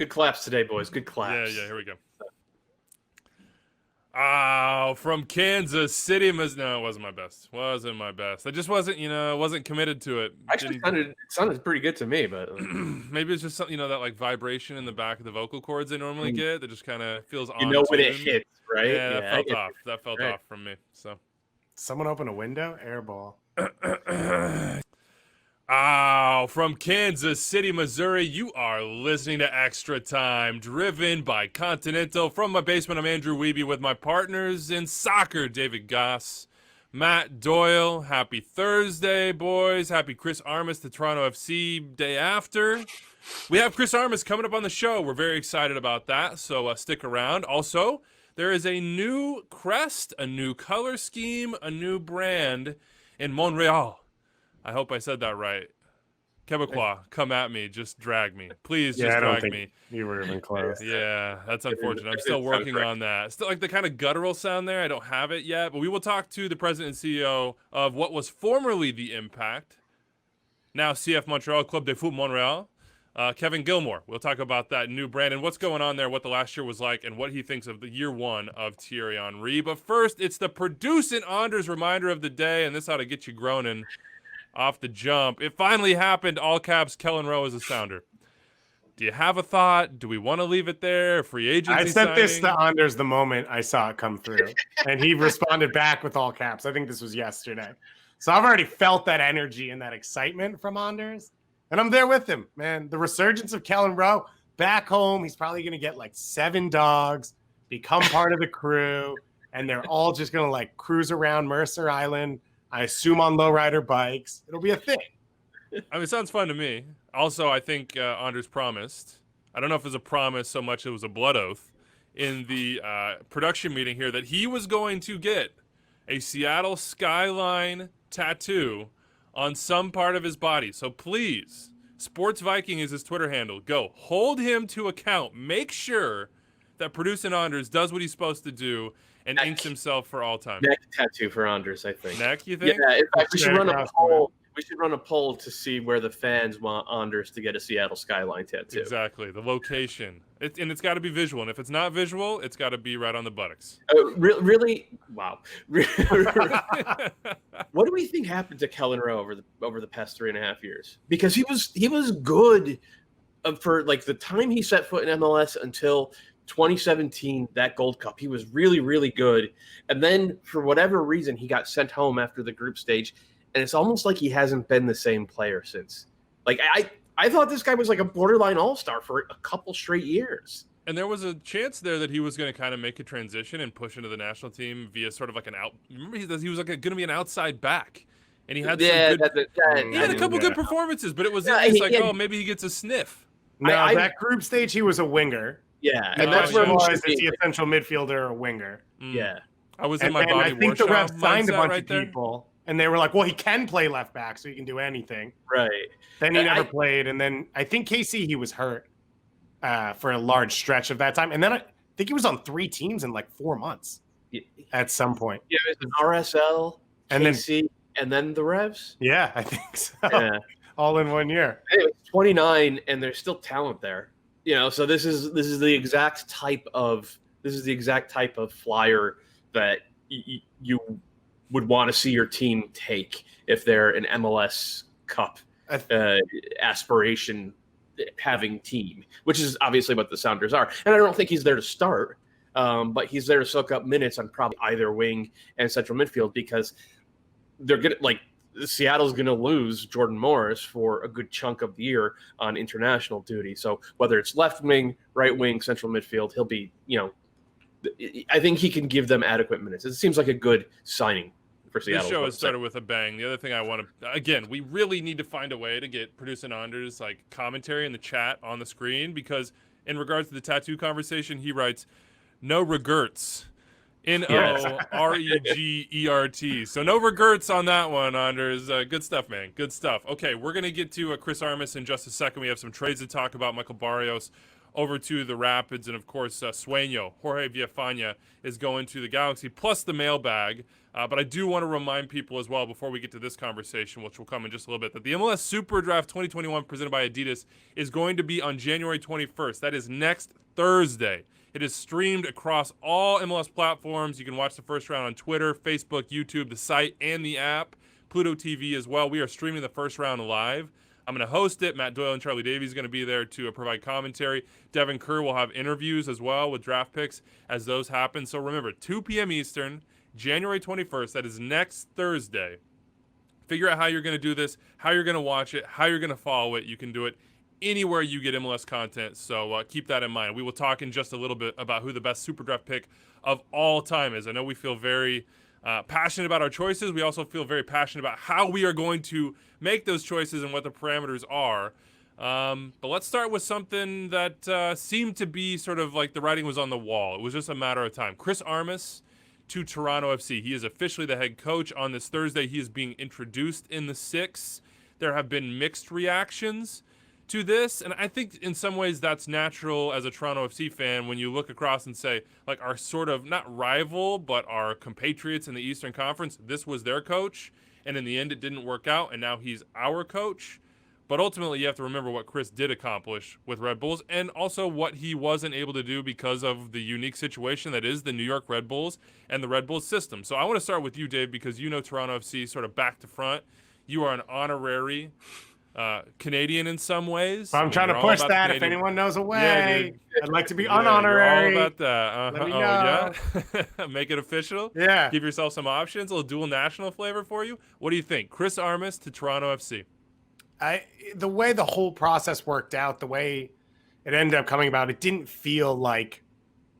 Good claps today, boys. Good Yeah, claps. here we go. Oh, from Kansas City. No, it wasn't my best. Wasn't my best. I just wasn't committed to it. Actually, it sounded pretty good to me, but maybe it's just something, that like vibration in the back of the vocal cords they normally get that just kind of feels on when it tune. hits, right? Yeah, that felt off. That felt off from me. So, someone open a window, airball. Oh, from Kansas City, Missouri, you are listening to Extra Time, driven by Continental. From my basement, I'm Andrew Wiebe with my partners in soccer, David Goss, Matt Doyle. Happy Thursday, boys. Happy Chris Armas to Toronto FC day after. We have Chris Armas coming up on the show. We're very excited about that, so stick around. Also, there is a new crest, a new color scheme, a new brand in Montreal. I hope I said that right. Quebecois, come at me. Just drag me. Please just drag me. You were even close. Yeah, that's unfortunate. I'm still working on that. Still like the kind of guttural sound there. I don't have it yet. But we will talk to the president and CEO of what was formerly the Impact, now CF Montreal, Club de Foot Montreal, Kevin Gilmore. We'll talk about that new brand and what's going on there, what the last year was like, and what he thinks of the year one of Thierry Henry. But first, it's the Produce and Anders reminder of the day, and this ought to get you groaning off the jump. It finally happened. All caps, Kelyn Rowe is a Sounder. Do you have a thought? Do we want to leave it there? Free agency I sent this signing? to Anders the moment I saw it come through, and he responded back with all caps. I think this was yesterday. So I've already felt that energy and that excitement from Anders, and I'm there with him, man. The resurgence of Kelyn Rowe back home. He's probably going to get like 7 dogs, become part of the crew, and they're all just going to like cruise around Mercer Island, I assume on lowrider bikes. It'll be a thing. I mean, it sounds fun to me. Also, I think Anders promised. I don't know if it was a promise so much it was a blood oath in the production meeting here that he was going to get a Seattle skyline tattoo on some part of his body. So please, Sports Viking is his Twitter handle. Go hold him to account. Make sure that Producing Anders does what he's supposed to do and inks himself for all time. Neck tattoo for Anders, I think. Neck, you think? Yeah, in fact, we should run a poll. We should run a poll to see where the fans want Anders to get a Seattle skyline tattoo. Exactly, the location. And it's got to be visual. And if it's not visual, it's got to be right on the buttocks. Really? Wow. What do we think happened to Kelyn Rowe over the past 3.5 years? Because he was good for like the time he set foot in MLS until 2017, that Gold Cup. He was really, really good. And then for whatever reason, he got sent home after the group stage. And it's almost like he hasn't been the same player since. Like I thought this guy was like a borderline all-star for a couple straight years. And there was a chance there that he was going to kind of make a transition and push into the national team via sort of like an out. Remember, he was like going to be an outside back. And he had he had a couple good performances, but it was maybe he gets a sniff. No, that group stage, he was a winger. Yeah, and that's where is he a central midfielder or a winger? Yeah, I was in my body. I think the ref signed a bunch of people, and they were like, "Well, he can play left back, so he can do anything." Right. Then he never played, and then I think KC he was hurt for a large stretch of that time, and then I think he was on 3 teams in like 4 months at some point. Yeah, it was an RSL, and KC, and then the Revs. Yeah, I think so. Yeah. All in 1 year. Anyway, 29, and there's still talent there. So this is the exact type of flyer that you would want to see your team take if they're an MLS Cup aspiration having team, which is obviously what the Sounders are. And I don't think he's there to start, but he's there to soak up minutes on probably either wing and central midfield because they're gonna Seattle's going to lose Jordan Morris for a good chunk of the year on international duty. So whether it's left wing, right wing, central midfield, he'll be, I think he can give them adequate minutes. It seems like a good signing for Seattle. This show has started with a bang. The other thing I want to, again, we really need to find a way to get Producing Anders like commentary in the chat on the screen because in regards to the tattoo conversation, he writes, "No regrets." NOREGERT. So no regrets on that one, Anders. Good stuff, man. Good stuff. Okay, we're going to get to Chris Armas in just a second. We have some trades to talk about. Michael Barrios over to the Rapids. And, of course, Sueño, Jorge Villafana, is going to the Galaxy, plus the Mailbag. But I do want to remind people as well, before we get to this conversation, which will come in just a little bit, that the MLS SuperDraft 2021 presented by Adidas is going to be on January 21st. That is next Thursday. It is streamed across all MLS platforms. You can watch the first round on Twitter, Facebook, YouTube, the site, and the app. Pluto TV as well. We are streaming the first round live. I'm going to host it. Matt Doyle and Charlie Davies are going to be there to provide commentary. Devin Kerr will have interviews as well with draft picks as those happen. So remember, 2 p.m. Eastern, January 21st. That is next Thursday. Figure out how you're going to do this, how you're going to watch it, how you're going to follow it. You can do it anywhere you get MLS content, so keep that in mind. We will talk in just a little bit about who the best Super Draft pick of all time is. I know we feel very passionate about our choices. We also feel very passionate about how we are going to make those choices and what the parameters are. But let's start with something that seemed to be sort of like the writing was on the wall. It was just a matter of time. Chris Armas to Toronto FC. He is officially the head coach on this Thursday. He is being introduced in the six. There have been mixed reactions to this, and I think in some ways that's natural as a Toronto FC fan when you look across and say, like, our sort of not rival but our compatriots in the Eastern Conference, this was their coach, and in the end it didn't work out, and now he's our coach. But ultimately you have to remember what Chris did accomplish with Red Bulls, and also what he wasn't able to do because of the unique situation that is the New York Red Bulls and the Red Bulls system. So I want to start with you, Dave, because you know Toronto FC sort of back to front. You are an honorary Canadian in some ways. I'm trying to push that. If anyone knows a way, I'd like to be unhonorary. You're all about that. Let me know. Yeah. Make it official. Yeah. Give yourself some options. A little dual national flavor for you. What do you think? Chris Armas to Toronto FC. The way the whole process worked out, the way it ended up coming about, it didn't feel like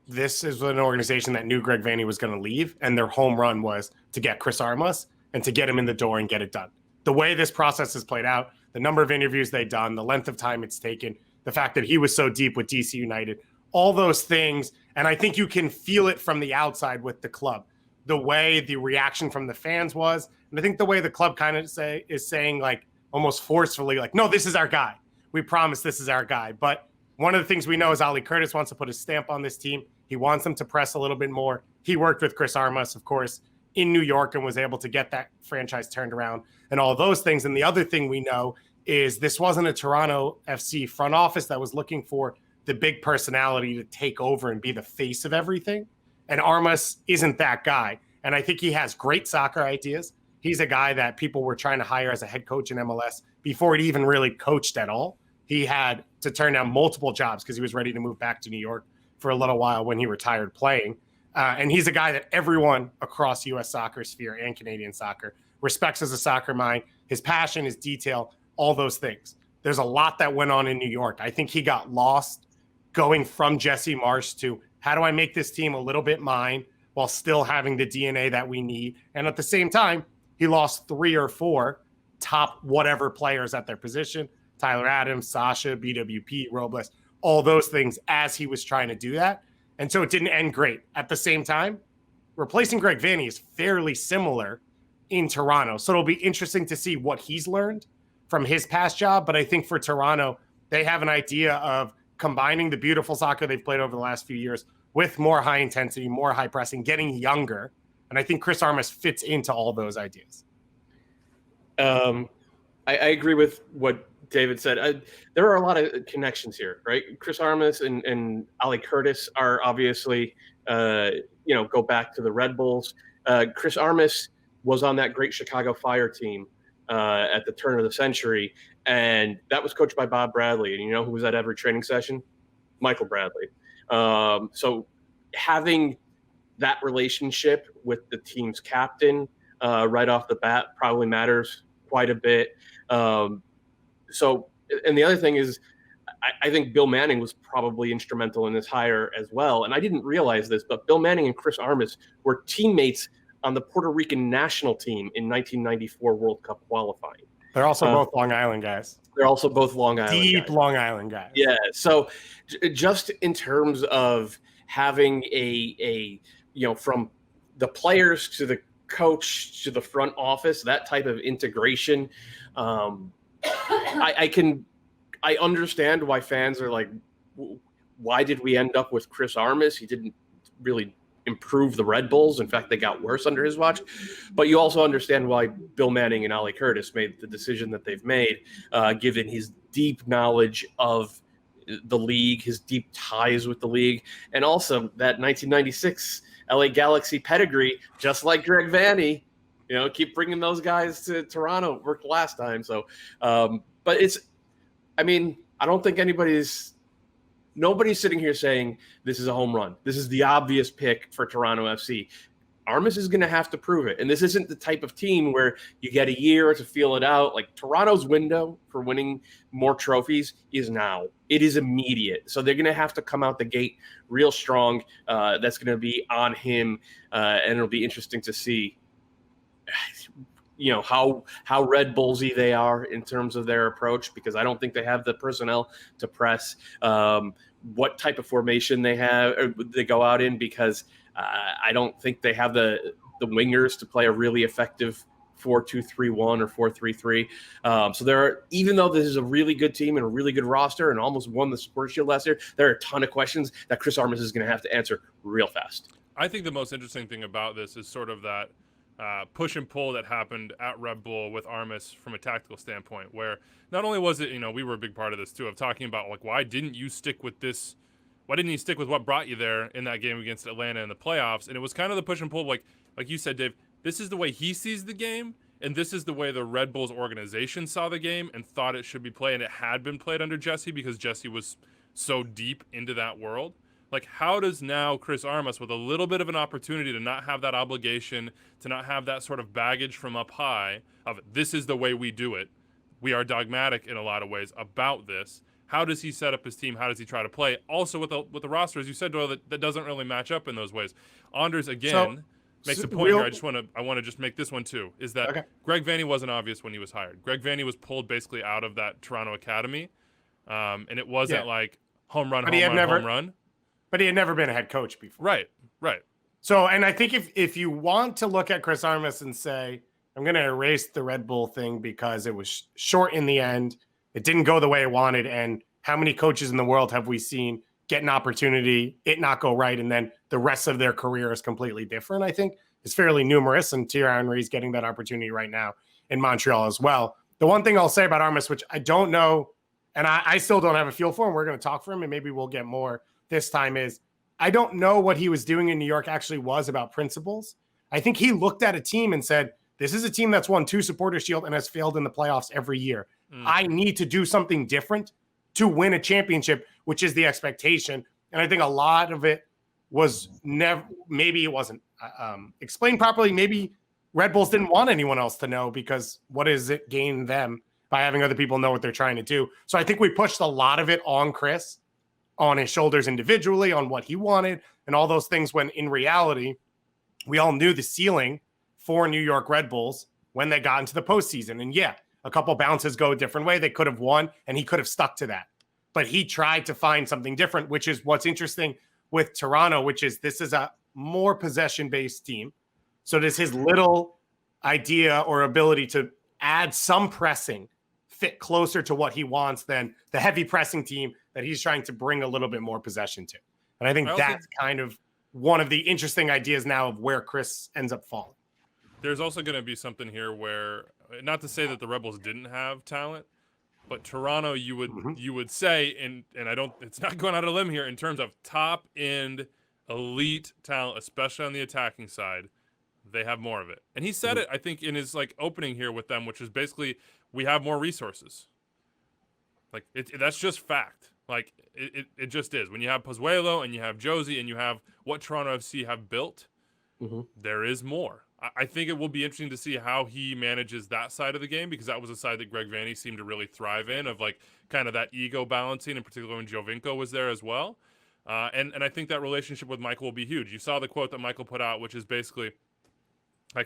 this is an organization that knew Greg Vanney was going to leave, and their home run was to get Chris Armas and to get him in the door and get it done. The way this process has played out, the number of interviews they've done, the length of time it's taken, the fact that he was so deep with DC United, all those things. And I think you can feel it from the outside with the club, the way the reaction from the fans was. And I think the way the club kind of is saying, like, almost forcefully, like, no, this is our guy. We promise this is our guy. But one of the things we know is Ali Curtis wants to put his stamp on this team. He wants them to press a little bit more. He worked with Chris Armas, of course, in New York and was able to get that franchise turned around and all those things. And the other thing we know is this wasn't a Toronto FC front office that was looking for the big personality to take over and be the face of everything. And Armas isn't that guy. And I think he has great soccer ideas. He's a guy that people were trying to hire as a head coach in MLS before he even really coached at all. He had to turn down multiple jobs because he was ready to move back to New York for a little while when he retired playing. And he's a guy that everyone across U.S. soccer sphere and Canadian soccer respects as a soccer mind, his passion, his detail, all those things. There's a lot that went on in New York. I think he got lost going from Jesse Marsch to how do I make this team a little bit mine while still having the DNA that we need. And at the same time, he lost 3 or 4 top whatever players at their position, Tyler Adams, Sasha, BWP, Robles, all those things as he was trying to do that. And so it didn't end great. At the same time, replacing Greg Vanney is fairly similar in Toronto. So it'll be interesting to see what he's learned from his past job. But I think for Toronto, they have an idea of combining the beautiful soccer they've played over the last few years with more high intensity, more high pressing, getting younger. And I think Chris Armas fits into all those ideas. I agree with what David said. There are a lot of connections here, right? Chris Armas and Ali Curtis are obviously, go back to the Red Bulls. Chris Armas was on that great Chicago Fire team at the turn of the century, and that was coached by Bob Bradley. And you know who was at every training session? Michael Bradley. So having that relationship with the team's captain right off the bat probably matters quite a bit. And the other thing is, I think Bill Manning was probably instrumental in this hire as well. And I didn't realize this, but Bill Manning and Chris Armas were teammates on the Puerto Rican national team in 1994 World Cup qualifying. They're also both Long Island guys. They're also both Long Island Deep guys. Long Island guys. Yeah. So just in terms of having a from the players to the coach to the front office, that type of integration, I understand why fans are like, why did we end up with Chris Armas? He didn't really improve the Red Bulls. In fact, they got worse under his watch. But you also understand why Bill Manning and Ollie Curtis made the decision that they've made, given his deep knowledge of the league, his deep ties with the league, and also that 1996 LA Galaxy pedigree, just like Greg Vanney. Keep bringing those guys to Toronto. It worked last time. So, but I don't think nobody's sitting here saying this is a home run. This is the obvious pick for Toronto FC. Armas is going to have to prove it. And this isn't the type of team where you get a year to feel it out. Like Toronto's window for winning more trophies is now. It is immediate. So they're going to have to come out the gate real strong. That's going to be on him. And it'll be interesting to see how Red Bullsy they are in terms of their approach, because I don't think they have the personnel to press. What type of formation they have, or they go out in, because I don't think they have the wingers to play a really effective 4-2-3-1 or 4-3-3. So even though this is a really good team and a really good roster and almost won the Supporters Shield last year, there are a ton of questions that Chris Armas is going to have to answer real fast. I think the most interesting thing about this is sort of that push and pull that happened at Red Bull with Armas from a tactical standpoint, where not only was it, we were a big part of this too, of talking about like, why didn't you stick with this? Why didn't you stick with what brought you there in that game against Atlanta in the playoffs? And it was kind of the push and pull, like you said, Dave, this is the way he sees the game, and this is the way the Red Bulls organization saw the game and thought it should be played, and it had been played under Jesse because Jesse was so deep into that world. Like, how does now Chris Armas, with a little bit of an opportunity to not have that obligation, to not have that sort of baggage from up high of this is the way we do it, we are dogmatic in a lot of ways about this, how does he set up his team? How does he try to play? Also with the roster, as you said, Doyle, that doesn't really match up in those ways. Anders, again, makes a point here. I want to just make this one too, is that Greg Vanney wasn't obvious when he was hired. Greg Vanney was pulled basically out of that Toronto academy, and it wasn't like home run, home run. But he had never been a head coach before. Right. So, and I think if you want to look at Chris Armas and say, I'm going to erase the Red Bull thing because it was short in the end, it didn't go the way I wanted, and how many coaches in the world have we seen get an opportunity, it not go right, and then the rest of their career is completely different? I think it's fairly numerous, and Thierry Henry is getting that opportunity right now in Montreal as well. The one thing I'll say about Armas, which I don't know, and I still don't have a feel for him, we're going to talk for him, and maybe we'll get more this time, is I don't know what he was doing in New York actually was about principles. I think he looked at a team and said, this is a team that's won 2 Supporters Shield and has failed in the playoffs every year. I need to do something different to win a championship, which is the expectation. And I think a lot of it was maybe it wasn't explained properly. Maybe Red Bulls didn't want anyone else to know, because what does it gain them by having other people know what they're trying to do? So I think we pushed a lot of it on Chris, on his shoulders individually, on what he wanted and all those things, when in reality, we all knew the ceiling for New York Red Bulls when they got into the postseason. And yeah, a couple bounces go a different way. They could have won, and he could have stuck to that. But he tried to find something different, which is what's interesting with Toronto, which is this is a more possession-based team. So does his little idea or ability to add some pressing fit closer to what he wants than the heavy pressing team that he's trying to bring a little bit more possession to? And I think that's kind of one of the interesting ideas now of where Chris ends up falling. There's also going to be something here where, not to say that the Rebels didn't have talent, but Toronto, you would say, and I don't, it's not going out on a limb here, in terms of top end elite talent, especially on the attacking side, they have more of it. And he said it, I think, in his opening here with them, which is basically, we have more resources. That's just fact. It just is. When you have Pozuelo and you have Josie and you have what Toronto FC have built, there is more. I think it will be interesting to see how he manages that side of the game, because that was a side that Greg Vanney seemed to really thrive in, of kind of that ego balancing, in particular when Jovinko was there as well. And I think that relationship with Michael will be huge. You saw the quote that Michael put out, which is basically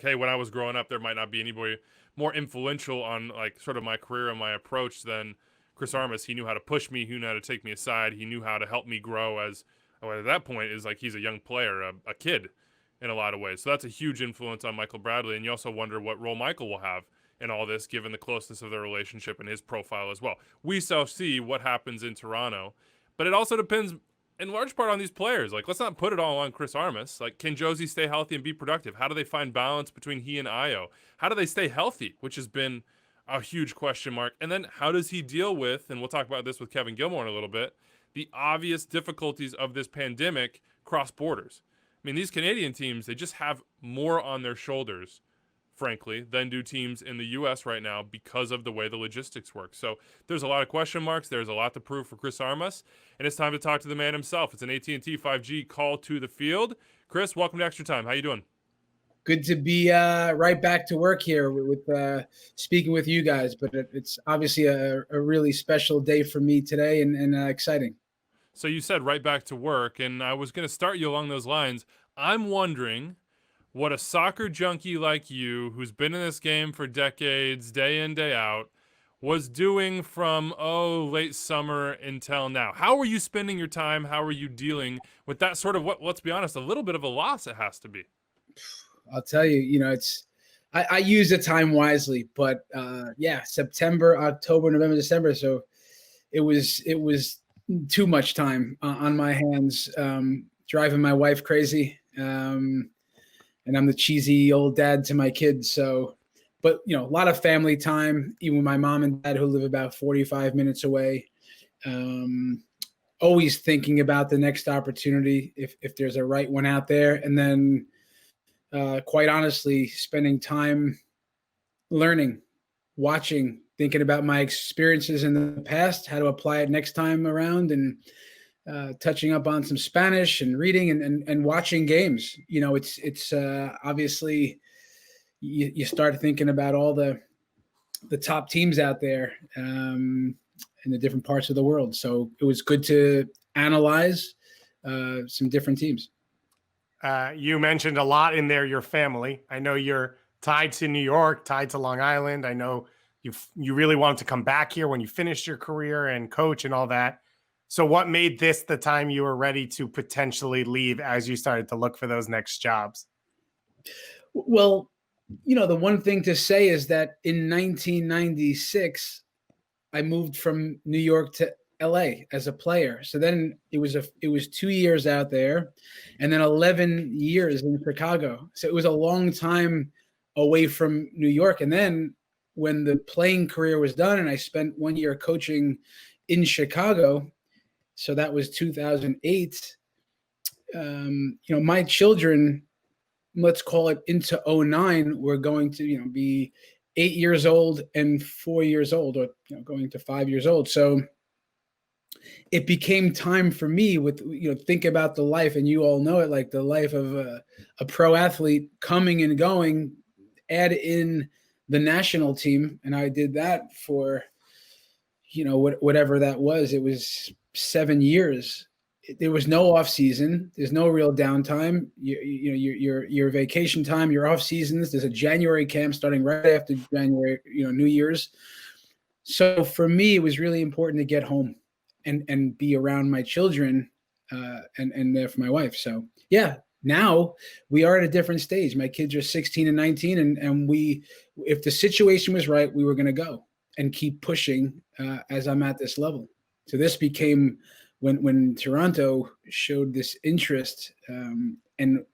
hey, when I was growing up, there might not be anybody more influential on sort of my career and my approach than Chris Armas. He knew how to push me. He knew how to take me aside. He knew how to help me grow at that point is he's a young player, a kid in a lot of ways. So that's a huge influence on Michael Bradley. And you also wonder what role Michael will have in all this, given the closeness of their relationship and his profile as well. We shall see what happens in Toronto, but it also depends in large part on these players. Like, let's not put it all on Chris Armas. Like, can Josie stay healthy and be productive? How do they find balance between he and Io? How do they stay healthy, which has been a huge question mark? And then how does he deal with, and we'll talk about this with Kevin Gilmore in a little bit, the obvious difficulties of this pandemic cross borders? I mean, these Canadian teams, they just have more on their shoulders, frankly, than do teams in the U.S. right now because of the way the logistics work. So there's a lot of question marks. There's a lot to prove for Chris Armas. And it's time to talk to the man himself. It's an AT&T 5G call to the field. Chris, welcome to Extra Time. How you doing? Good to be right back to work here with speaking with you guys. But it's obviously a really special day for me today and exciting. So you said right back to work, and I was going to start you along those lines. I'm wondering what a soccer junkie like you, who's been in this game for decades, day in, day out, was doing from, late summer until now. How were you spending your time? How were you dealing with that sort of, let's be honest, a little bit of a loss it has to be? I'll tell you, I use the time wisely, but September, October, November, December. So it was too much time on my hands, driving my wife crazy. And I'm the cheesy old dad to my kids. So, but a lot of family time, even with my mom and dad who live about 45 minutes away. Always thinking about the next opportunity if there's a right one out there. And then quite honestly, spending time learning, watching, thinking about my experiences in the past, how to apply it next time around, and touching up on some Spanish and reading and watching games. It's obviously you start thinking about all the top teams out there in the different parts of the world. So it was good to analyze some different teams. You mentioned a lot in there, your family. I know you're tied to New York, tied to Long Island. I know you really wanted to come back here when you finished your career and coach and all that. So what made this the time you were ready to potentially leave as you started to look for those next jobs? Well, the one thing to say is that in 1996, I moved from New York to LA as a player. So then it was 2 years out there and then 11 years in Chicago. So it was a long time away from New York. And then when the playing career was done and I spent 1 year coaching in Chicago, so that was 2008. My children, let's call it into 09, were going to, be 8 years old and 4 years old, or going to 5 years old. So it became time for me with, think about the life, and you all know it, like the life of a pro athlete coming and going, add in the national team. And I did that for, whatever that was. It was 7 years. There was no off season. There's no real downtime. Your vacation time, your off seasons. There's a January camp starting right after January, New Year's. So for me, it was really important to get home and be around my children and there for my wife. So yeah, now we are at a different stage. My kids are 16 and 19, and if the situation was right, we were going to go and keep pushing as I'm at this level. So this became when Toronto showed this interest, and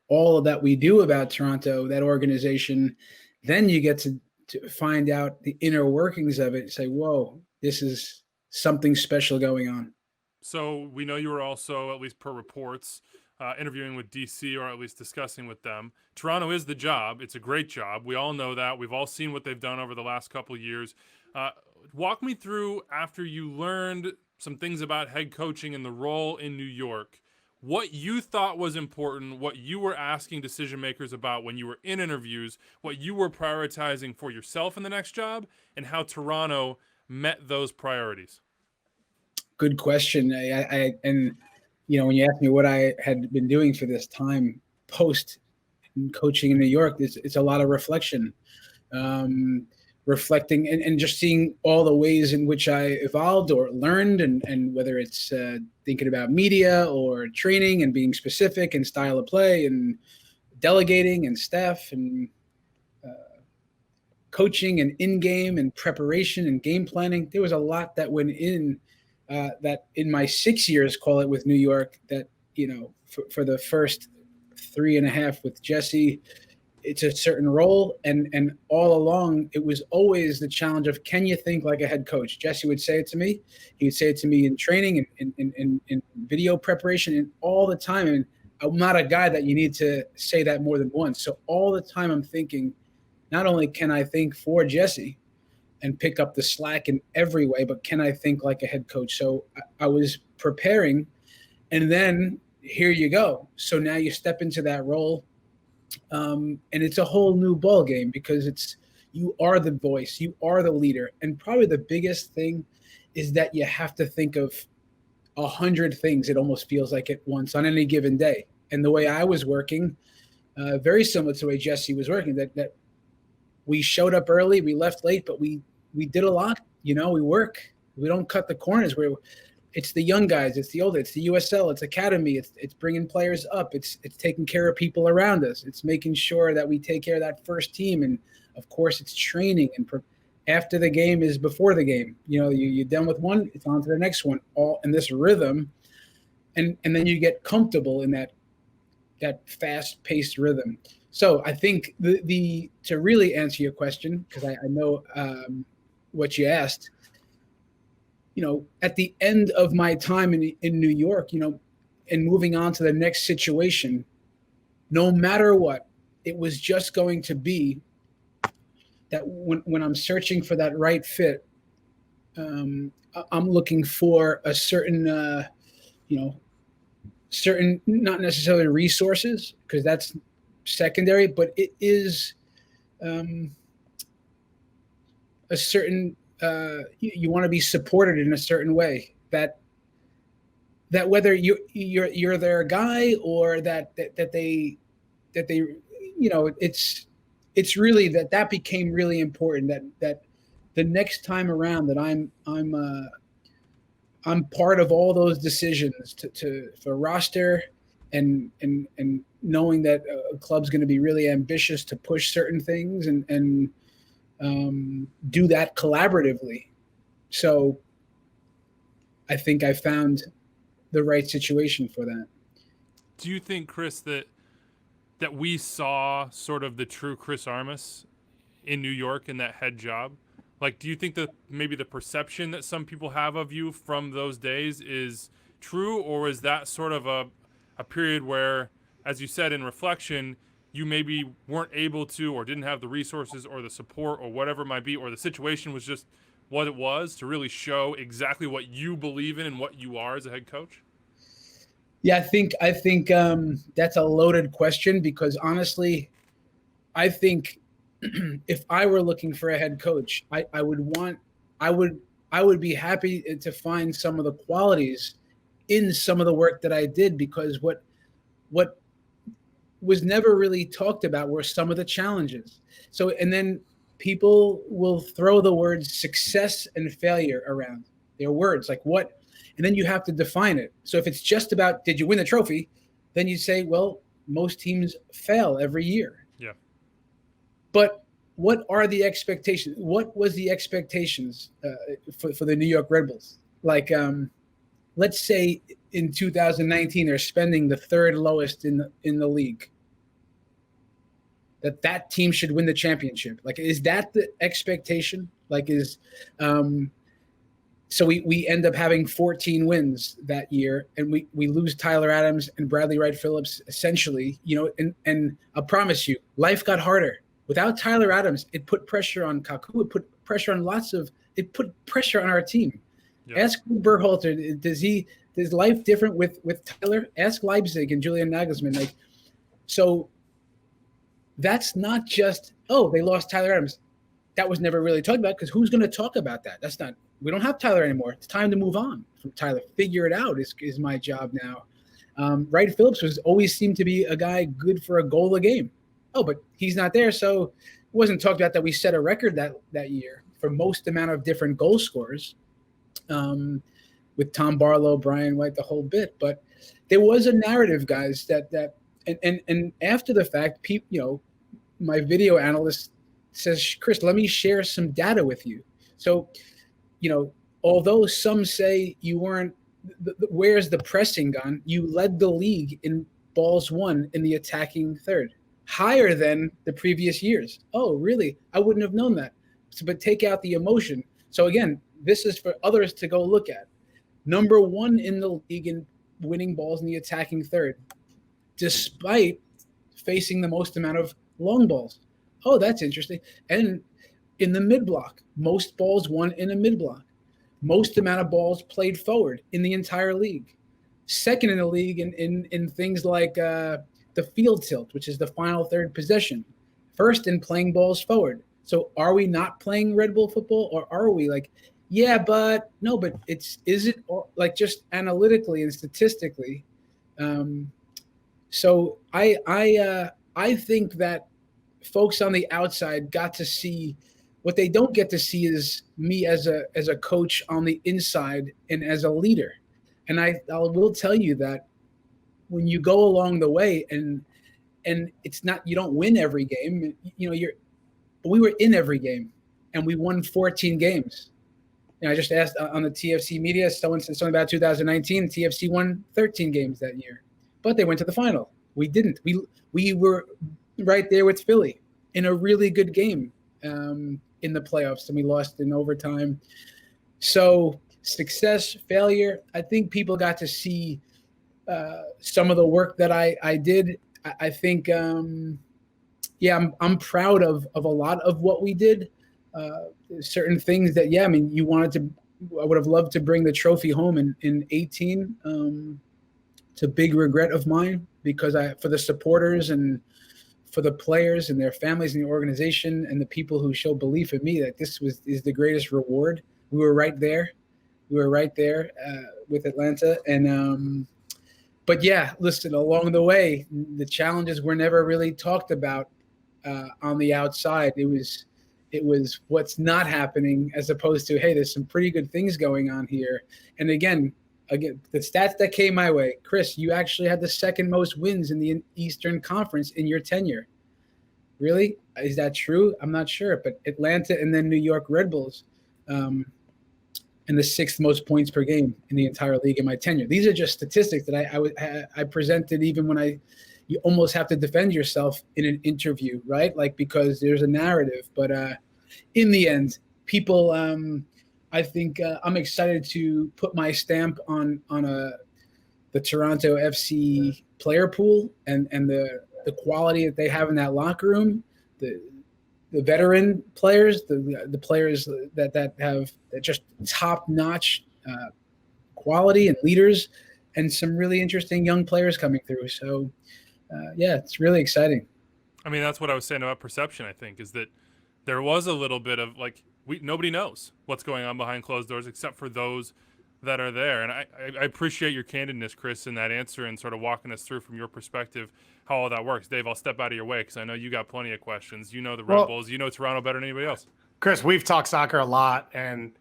all of that we do about Toronto, that organization, then you get to find out the inner workings of it and say, whoa, this is something special going on. So we know you were also, at least per reports, interviewing with DC, or at least discussing with them. Toronto is the job. It's a great job. We all know that. We've all seen what they've done over the last couple of years. Walk me through, after you learned some things about head coaching and the role in New York, what you thought was important, what you were asking decision makers about when you were in interviews, what you were prioritizing for yourself in the next job, and how Toronto met those priorities. Good question. When you asked me what I had been doing for this time post coaching in New York, it's a lot of reflection. Reflecting and just seeing all the ways in which I evolved or learned, and whether it's thinking about media or training and being specific and style of play and delegating and staff and coaching and in-game and preparation and game planning. There was a lot that went in that in my 6 years, call it, with New York, that, for the first 3.5 with Jesse, it's a certain role. And all along, it was always the challenge of, can you think like a head coach? Jesse would say it to me. He would say it to me in training and in video preparation and all the time. And I'm not a guy that you need to say that more than once. So all the time I'm thinking, not only can I think for Jesse and pick up the slack in every way, but can I think like a head coach? So I was preparing, and then here you go. So now you step into that role, and it's a whole new ball game, because you are the voice, you are the leader. And probably the biggest thing is that you have to think of 100 things, it almost feels like, at once on any given day. And the way I was working, very similar to the way Jesse was working, that we showed up early, we left late, but we did a lot. We work. We don't cut the corners. It's the young guys, it's the older, it's the USL, it's academy, it's bringing players up, it's taking care of people around us, it's making sure that we take care of that first team, and of course it's training, and after the game is before the game. You're done with one, it's on to the next one, all in this rhythm, and then you get comfortable in that fast-paced rhythm. So I think to really answer your question, because I know what you asked, at the end of my time in New York, and moving on to the next situation, no matter what, it was just going to be that when I'm searching for that right fit, I'm looking for a certain, certain, not necessarily resources, because that's secondary, but it is a certain, you want to be supported in a certain way, that whether you're their guy, or that they it's really that became really important, that the next time around that I'm part of all those decisions for roster, and knowing that a club's going to be really ambitious to push certain things and do that collaboratively. So I think I found the right situation for that. Do you think, Chris, that we saw sort of the true Chris Armas in New York in that head job? Like, do you think that maybe the perception that some people have of you from those days is true, or is that sort of a period where, as you said, in reflection, you maybe weren't able to, or didn't have the resources or the support or whatever it might be, or the situation was just what it was, to really show exactly what you believe in and what you are as a head coach? Yeah, I think that's a loaded question, because honestly, I think if I were looking for a head coach, I would be happy to find some of the qualities in some of the work that I did, because what was never really talked about were some of the challenges. So, and then people will throw the words success and failure around. They're words like what, and then you have to define it. So if it's just about, did you win the trophy? Then you say, well, most teams fail every year. Yeah. But what are the expectations? What was the expectations for the New York Red Bulls? Like, let's say in 2019, they're spending the third lowest in the league. That team should win the championship. Like, is that the expectation? Like, so we end up having 14 wins that year, and we lose Tyler Adams and Bradley Wright Phillips, essentially, and I'll promise you, life got harder. Without Tyler Adams, it put pressure on Kaku. It put pressure on it put pressure on our team. Yep. Ask Berhalter, is life different with Tyler? Ask Leipzig and Julian Nagelsmann. So that's not just, they lost Tyler Adams. That was never really talked about, because who's going to talk about that? We don't have Tyler anymore. It's time to move on from Tyler. Figure it out is my job now. Wright Phillips always seemed to be a guy good for a goal a game. But he's not there. So it wasn't talked about that we set a record that year for most amount of different goal scorers, with Tom Barlow, Brian White, the whole bit. But there was a narrative, guys, that and after the fact, my video analyst says, Chris, let me share some data with you. So, although some say you weren't, where's the pressing gone? You led the league in balls won in the attacking third, higher than the previous years. Oh, really? I wouldn't have known that. So, but take out the emotion. So again, this is for others to go look at. Number 1 in the league in winning balls in the attacking third, despite facing the most amount of long balls. Oh, that's interesting. And in the mid block, most balls won in a mid block, most amount of balls played forward in the entire league. Second in the league in things like the field tilt, which is the final third possession. First in playing balls forward. So are we not playing Red Bull football, or are we like, yeah, but no, but is it like just analytically and statistically? So I think that folks on the outside got to see what they don't get to see is me as a coach on the inside and as a leader. And I will tell you that when you go along the way and it's not, you don't win every game, we were in every game and we won 14 games. I just asked on the TFC media, someone said something about 2019, TFC won 13 games that year, but they went to the final. We didn't. We were right there with Philly in a really good game in the playoffs, and we lost in overtime. So success, failure, I think people got to see some of the work that I did. I think, I'm proud of a lot of what we did. Certain things that, I would have loved to bring the trophy home in 18. It's a big regret of mine because for the supporters and for the players and their families and the organization and the people who show belief in me that this is the greatest reward. We were right there. With Atlanta. And, but listen, along the way, the challenges were never really talked about on the outside. It was what's not happening as opposed to, hey, there's some pretty good things going on here. And again, the stats that came my way, Chris, you actually had the second most wins in the Eastern Conference in your tenure. Really? Is that true? I'm not sure. But Atlanta and then New York Red Bulls, and the 6th most points per game in the entire league in my tenure. These are just statistics that I presented even when you almost have to defend yourself in an interview, right? Like, because there's a narrative. But in the end, people, I think I'm excited to put my stamp on the Toronto FC player pool and the quality that they have in that locker room, the veteran players, the players that have just top-notch quality and leaders, and some really interesting young players coming through. So, it's really exciting. I mean, that's what I was saying about perception, I think, is that there was a little bit of, like, nobody knows what's going on behind closed doors except for those that are there. And I appreciate your candidness, Chris, in that answer and sort of walking us through from your perspective how all that works. Dave, I'll step out of your way because I know you got plenty of questions. You know the Red Bulls. You know Toronto better than anybody else. Chris, we've talked soccer a lot, and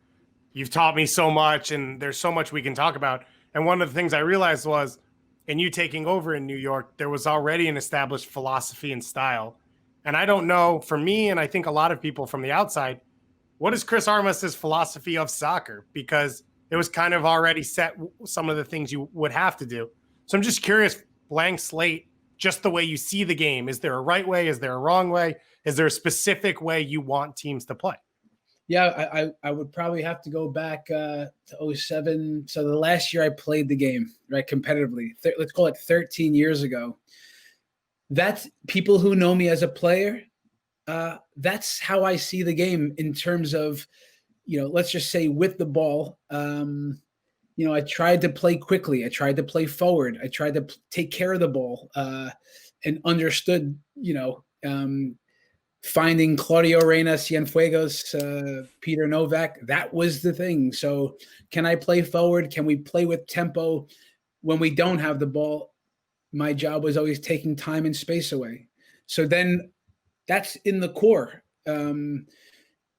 you've taught me so much, and there's so much we can talk about. And one of the things I realized was, in you taking over in New York, there was already an established philosophy and style. And I don't know, for me, and I think a lot of people from the outside, what is Chris Armas' philosophy of soccer? Because it was kind of already set some of the things you would have to do. So I'm just curious, blank slate, just the way you see the game. Is there a right way? Is there a wrong way? Is there a specific way you want teams to play? Yeah, I would probably have to go back to 07. So the last year I played the game, right, competitively. Let's call it 13 years ago. That's people who know me as a player. That's how I see the game in terms of, let's just say with the ball. I tried to play quickly. I tried to play forward. I tried to take care of the ball and understood, finding Claudio Reyna, Cienfuegos, Peter Novak. That was the thing. So can I play forward? Can we play with tempo when we don't have the ball? My job was always taking time and space away. So then that's in the core. And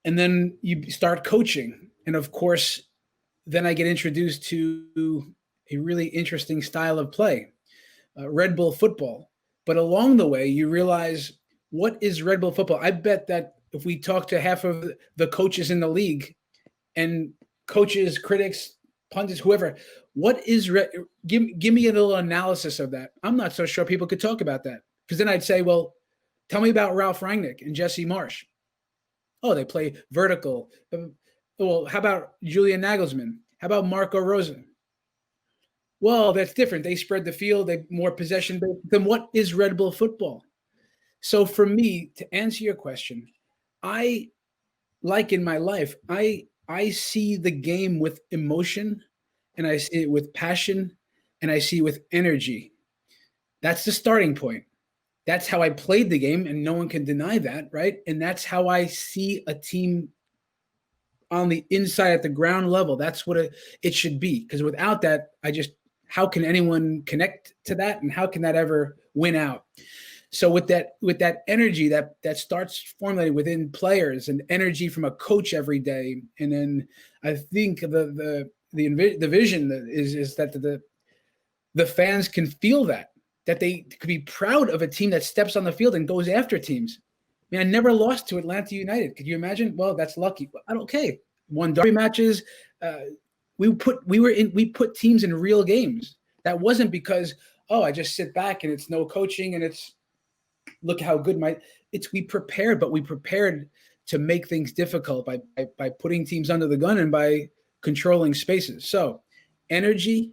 then you start coaching. And of course, then I get introduced to a really interesting style of play, Red Bull football. But along the way, you realize, what is Red Bull football? I bet that if we talk to half of the coaches in the league and coaches, critics, pundits, whoever, what is give me a little analysis of that. I'm not so sure people could talk about that, because then I'd say, well, tell me about Ralph Rangnick and Jesse Marsh. Oh, they play vertical. Well, how about Julian Nagelsmann? How about Marco Rose? Well, that's different. They spread the field. They more possession. Then what is Red Bull football? So for me, to answer your question, I, like in my life, I see the game with emotion, and I see it with passion, and I see it with energy. That's the starting point. That's how I played the game, and no one can deny that, right? And that's how I see a team on the inside at the ground level. That's what it should be. Because without that, how can anyone connect to that, and how can that ever win out? So with that energy that starts formulating within players, and energy from a coach every day, and then I think the vision is that the fans can feel that they could be proud of a team that steps on the field and goes after teams. I mean, I never lost to Atlanta United. Could you imagine? Well, that's lucky. Okay, won derby matches. We put teams in real games. That wasn't because, I just sit back and it's no coaching and it's look how good we prepared, but we prepared to make things difficult by putting teams under the gun and by controlling spaces. So energy,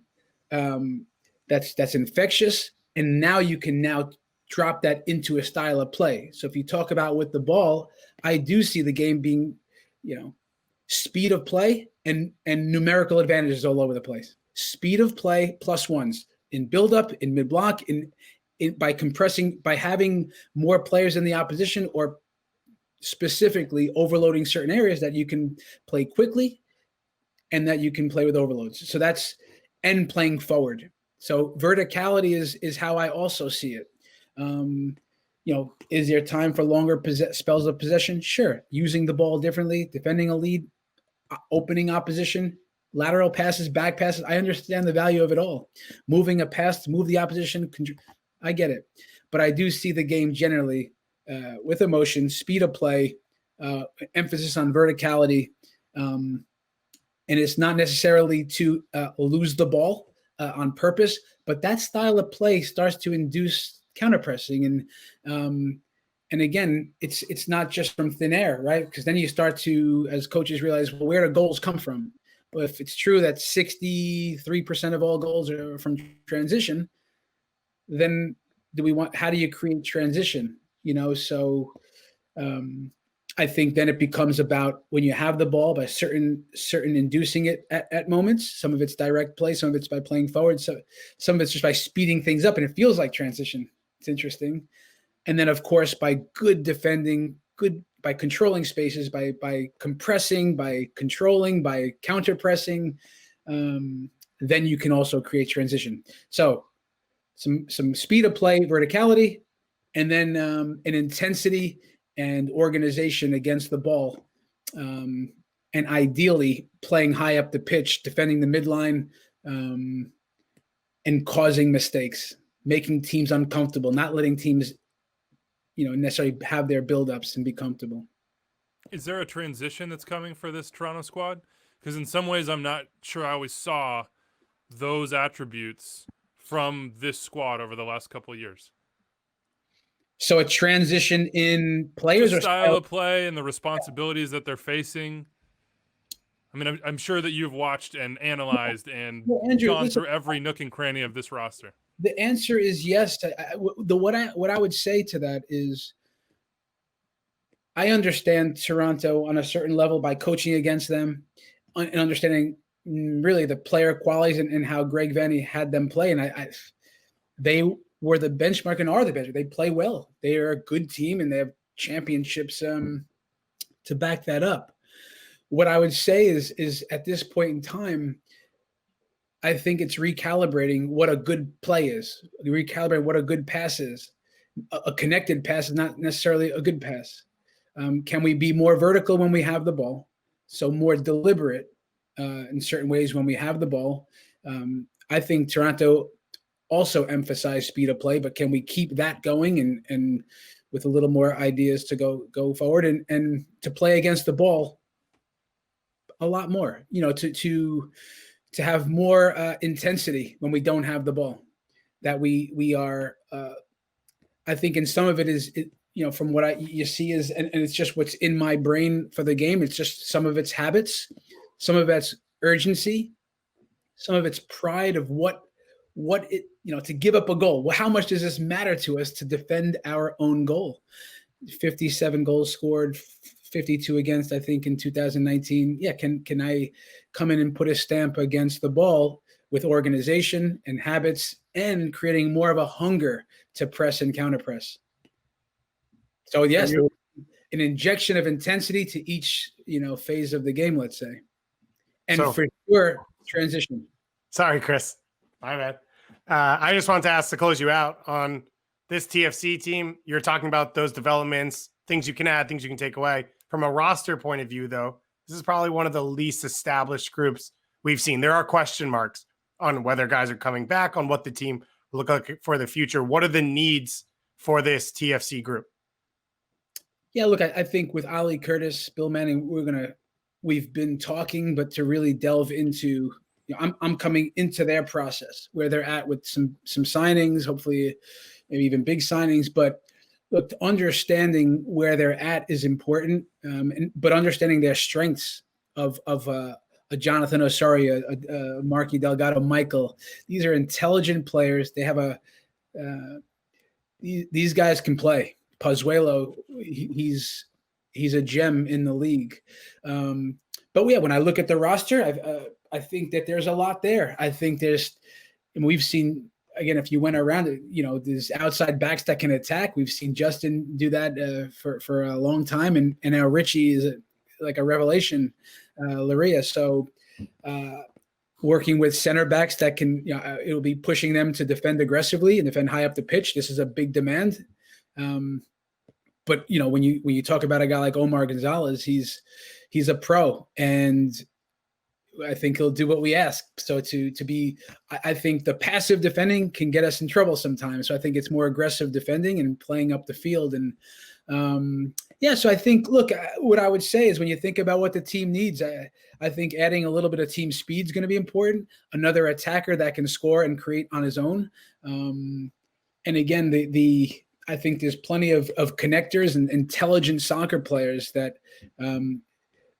that's infectious. And now you can drop that into a style of play. So if you talk about with the ball, I do see the game being, speed of play and numerical advantages all over the place. Speed of play plus ones in build-up, in mid-block, by compressing, by having more players in the opposition, or specifically overloading certain areas that you can play quickly and that you can play with overloads. So and playing forward. So verticality is how I also see it. Is there time for longer spells of possession? Sure. Using the ball differently, defending a lead, opening opposition, lateral passes, back passes. I understand the value of it all. Moving a pass to move the opposition, I get it. But I do see the game generally with emotion, speed of play, emphasis on verticality. And it's not necessarily to lose the ball on purpose, but that style of play starts to induce counterpressing. And again, it's not just from thin air, right? Because then you start to, as coaches, realize, well, where do goals come from? But if it's true that 63% of all goals are from transition, then how do you create transition? So I think then it becomes about when you have the ball, by certain inducing it at moments. Some of it's direct play, some of it's by playing forward, so some of it's just by speeding things up, and it feels like transition. It's interesting. And then of course by good defending, by controlling spaces, by compressing, by controlling, by counter pressing, then you can also create transition. So some speed of play, verticality, and then an intensity and organization against the ball, and ideally playing high up the pitch, defending the midline, and causing mistakes, making teams uncomfortable, not letting teams, necessarily have their buildups and be comfortable. Is there a transition that's coming for this Toronto squad? Because in some ways, I'm not sure I always saw those attributes from this squad over the last couple of years. So a transition in players or style of play and the responsibilities that they're facing. I mean, I'm sure that you've watched and analyzed and gone through every nook and cranny of this roster. The answer is yes. What I would say to that is, I understand Toronto on a certain level by coaching against them and understanding really the player qualities and how Greg Vanney had them play. And they were the benchmark and are the benchmark. They play well. They are a good team and they have championships to back that up. What I would say is at this point in time, I think it's recalibrating what a good play is, recalibrating what a good pass is. A connected pass is not necessarily a good pass. Can we be more vertical when we have the ball? So more deliberate in certain ways when we have the ball. I think Toronto also emphasized speed of play, but can we keep that going and with a little more ideas to go forward and to play against the ball? a lot more, to have more intensity when we don't have the ball, that we are, I think in some of it is, from what you see is, and it's just what's in my brain for the game. It's just some of its habits, some of its urgency, some of its pride of what it, to give up a goal. Well, how much does this matter to us to defend our own goal? 57 goals scored, 52 against, I think, in 2019. Yeah, can I come in and put a stamp against the ball with organization and habits and creating more of a hunger to press and counter press? So yes, an injection of intensity to each, phase of the game, let's say. And for sure, transition. Sorry, Chris. My bad. I just wanted to ask to close you out on this TFC team. You're talking about those developments, things you can add, things you can take away. From a roster point of view, though, this is probably one of the least established groups we've seen. There are question marks on whether guys are coming back, on what the team will look like for the future. What are the needs for this TFC group? Yeah, look, I think with Ali Curtis, Bill Manning, we've been talking, but to really delve into, I'm coming into their process where they're at with some signings, hopefully maybe even big signings. But look, understanding where they're at is important, but understanding their strengths of a Jonathan Osorio, a Marky Delgado, Michael. These are intelligent players. They have these guys can play. Pozuelo, he's a gem in the league. But yeah, when I look at the roster, I think that there's a lot there. I think and we've seen, again, if you went around it, there's outside backs that can attack. We've seen Justin do that for a long time, and now Richie is like a revelation, Laria. So working with center backs that can, it'll be pushing them to defend aggressively and defend high up the pitch. This is a big demand. But when you talk about a guy like Omar Gonzalez, he's a pro, and I think he'll do what we ask. So I think the passive defending can get us in trouble sometimes. So I think it's more aggressive defending and playing up the field. And so I think, look, what I would say is when you think about what the team needs, I think adding a little bit of team speed is going to be important. Another attacker that can score and create on his own. And again, I think there's plenty of connectors and intelligent soccer players that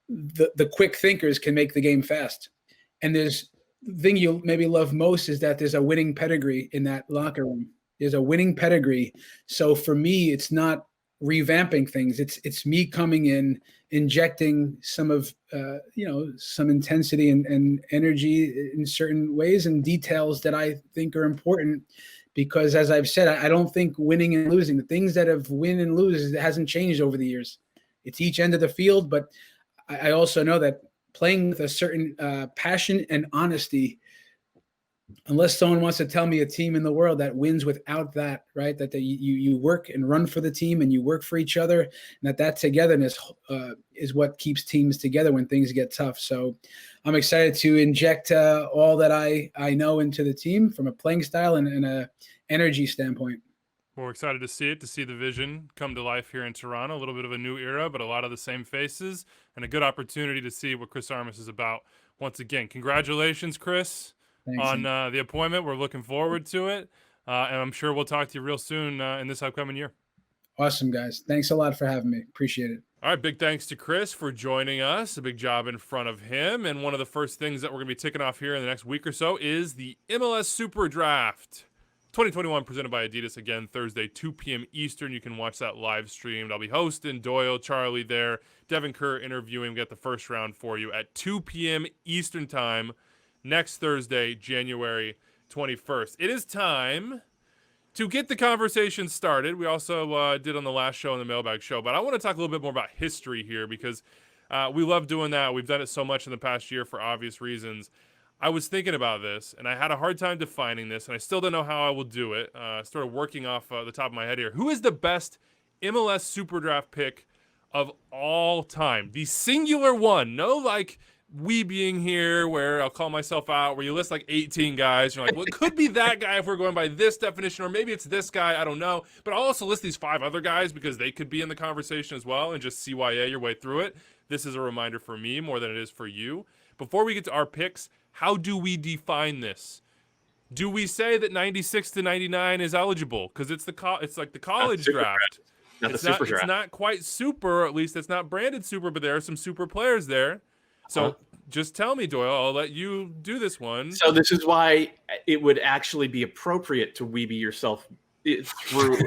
the quick thinkers can make the game fast. And the thing you'll maybe love most is that there's a winning pedigree in that locker room. There's a winning pedigree. So for me, it's not revamping things. It's me coming in, injecting some of some intensity and energy in certain ways and details that I think are important. Because as I've said, I don't think winning and losing, the things that have win and lose, it hasn't changed over the years. It's each end of the field, but I also know that playing with a certain passion and honesty, unless someone wants to tell me a team in the world that wins without that, right? That you work and run for the team and you work for each other, and that togetherness is what keeps teams together when things get tough. So I'm excited to inject all that I know into the team from a playing style and a energy standpoint. We're excited to see the vision come to life here in Toronto. A little bit of a new era, but a lot of the same faces, and a good opportunity to see what Chris Armas is about once again. Congratulations, Chris. Thanks, on the appointment. We're looking forward to it, and I'm sure we'll talk to you real soon in this upcoming year. Awesome, guys. Thanks a lot for having me. Appreciate it. All right, big thanks to Chris for joining us. A big job in front of him, and one of the first things that we're going to be ticking off here in the next week or so is the MLS SuperDraft 2021, presented by Adidas. Again, Thursday, 2 p.m. Eastern. You can watch that live streamed. I'll be hosting Doyle, Charlie there, Devin Kerr interviewing. We got the first round for you at 2 p.m. Eastern time. Next Thursday, January 21st. It is time to get the conversation started. We also did on the last show, on the Mailbag show, but I want to talk a little bit more about history here because we love doing that. We've done it so much in the past year for obvious reasons. I was thinking about this, and I had a hard time defining this, and I still don't know how I will do it. Started working off the top of my head here. Who is the best MLS SuperDraft pick of all time? The singular one. No, like we being here where I'll call myself out, where you list like 18 guys. You're like, well, it could be that guy if we're going by this definition, or maybe it's this guy. I don't know. But I'll also list these 5 other guys because they could be in the conversation as well, and just CYA your way through it. this is a reminder for me more than it is for you. Before we get to our picks, how do we define this? Do we say that 96 to 99 is eligible because it's like the college draft? It's not quite super, or at least it's not branded super, but there are some super players there. So just tell me, Doyle. I'll let you do this one. So this is why it would actually be appropriate to weeby yourself through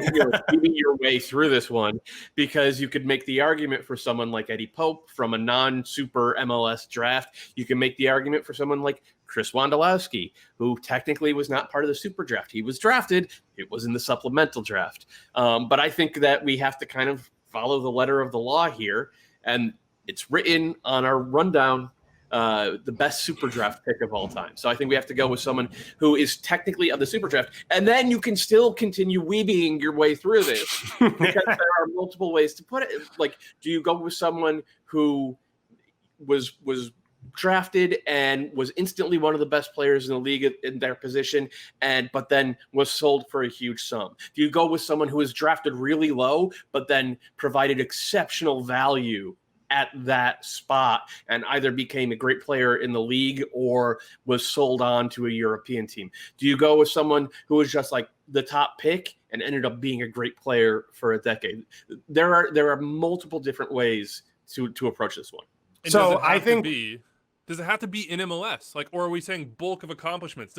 weaving your way through this one, because you could make the argument for someone like Eddie Pope from a non-super MLS draft. You can make the argument for someone like Chris Wondolowski, who technically was not part of the super draft. He was drafted. It was in the supplemental draft. But I think that we have to kind of follow the letter of the law here. And it's written on our rundown, the best super draft pick of all time. So I think we have to go with someone who is technically of the super draft. And then you can still continue weebying your way through this, because there are multiple ways to put it. Like, do you go with someone who was drafted and was instantly one of the best players in the league in their position, but then was sold for a huge sum? Do you go with someone who was drafted really low, but then provided exceptional value at that spot and either became a great player in the league or was sold on to a European team? Do you go with someone who was just like the top pick and ended up being a great player for a decade? There are multiple different ways to approach this one. And so I think does it have to be in MLS? Like, or are we saying bulk of accomplishments?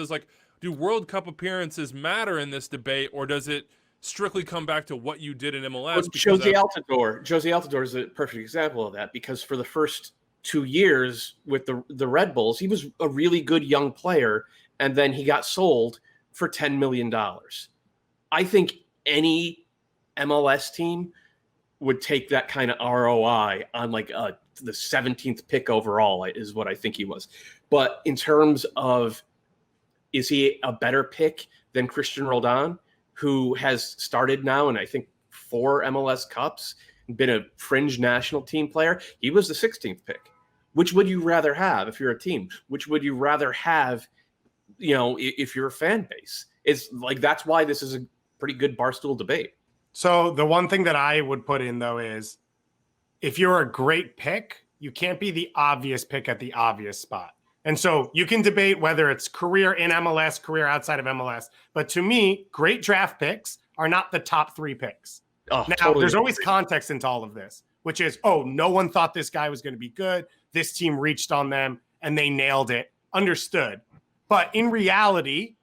Do World Cup appearances matter in this debate, or does it strictly come back to what you did in MLS? Well, Josie Altidore is a perfect example of that, because for the first 2 years with the Red Bulls, he was a really good young player, and then he got sold for $10 million. I think any MLS team would take that kind of ROI on like the 17th pick overall is what I think he was. But in terms of, is he a better pick than Christian Roldan, who has started now and I think 4 MLS Cups, been a fringe national team player? He was the 16th pick. Which would you rather have if you're a team? Which would you rather have, if you're a fan base? It's like, that's why this is a pretty good Barstool debate. So the one thing that I would put in, though, is if you're a great pick, you can't be the obvious pick at the obvious spot. And so you can debate whether it's career in MLS, career outside of MLS. But to me, great draft picks are not the top 3 picks. Now, totally there's always context into all of this, which is, no one thought this guy was going to be good. This team reached on them and they nailed it. Understood. But in reality,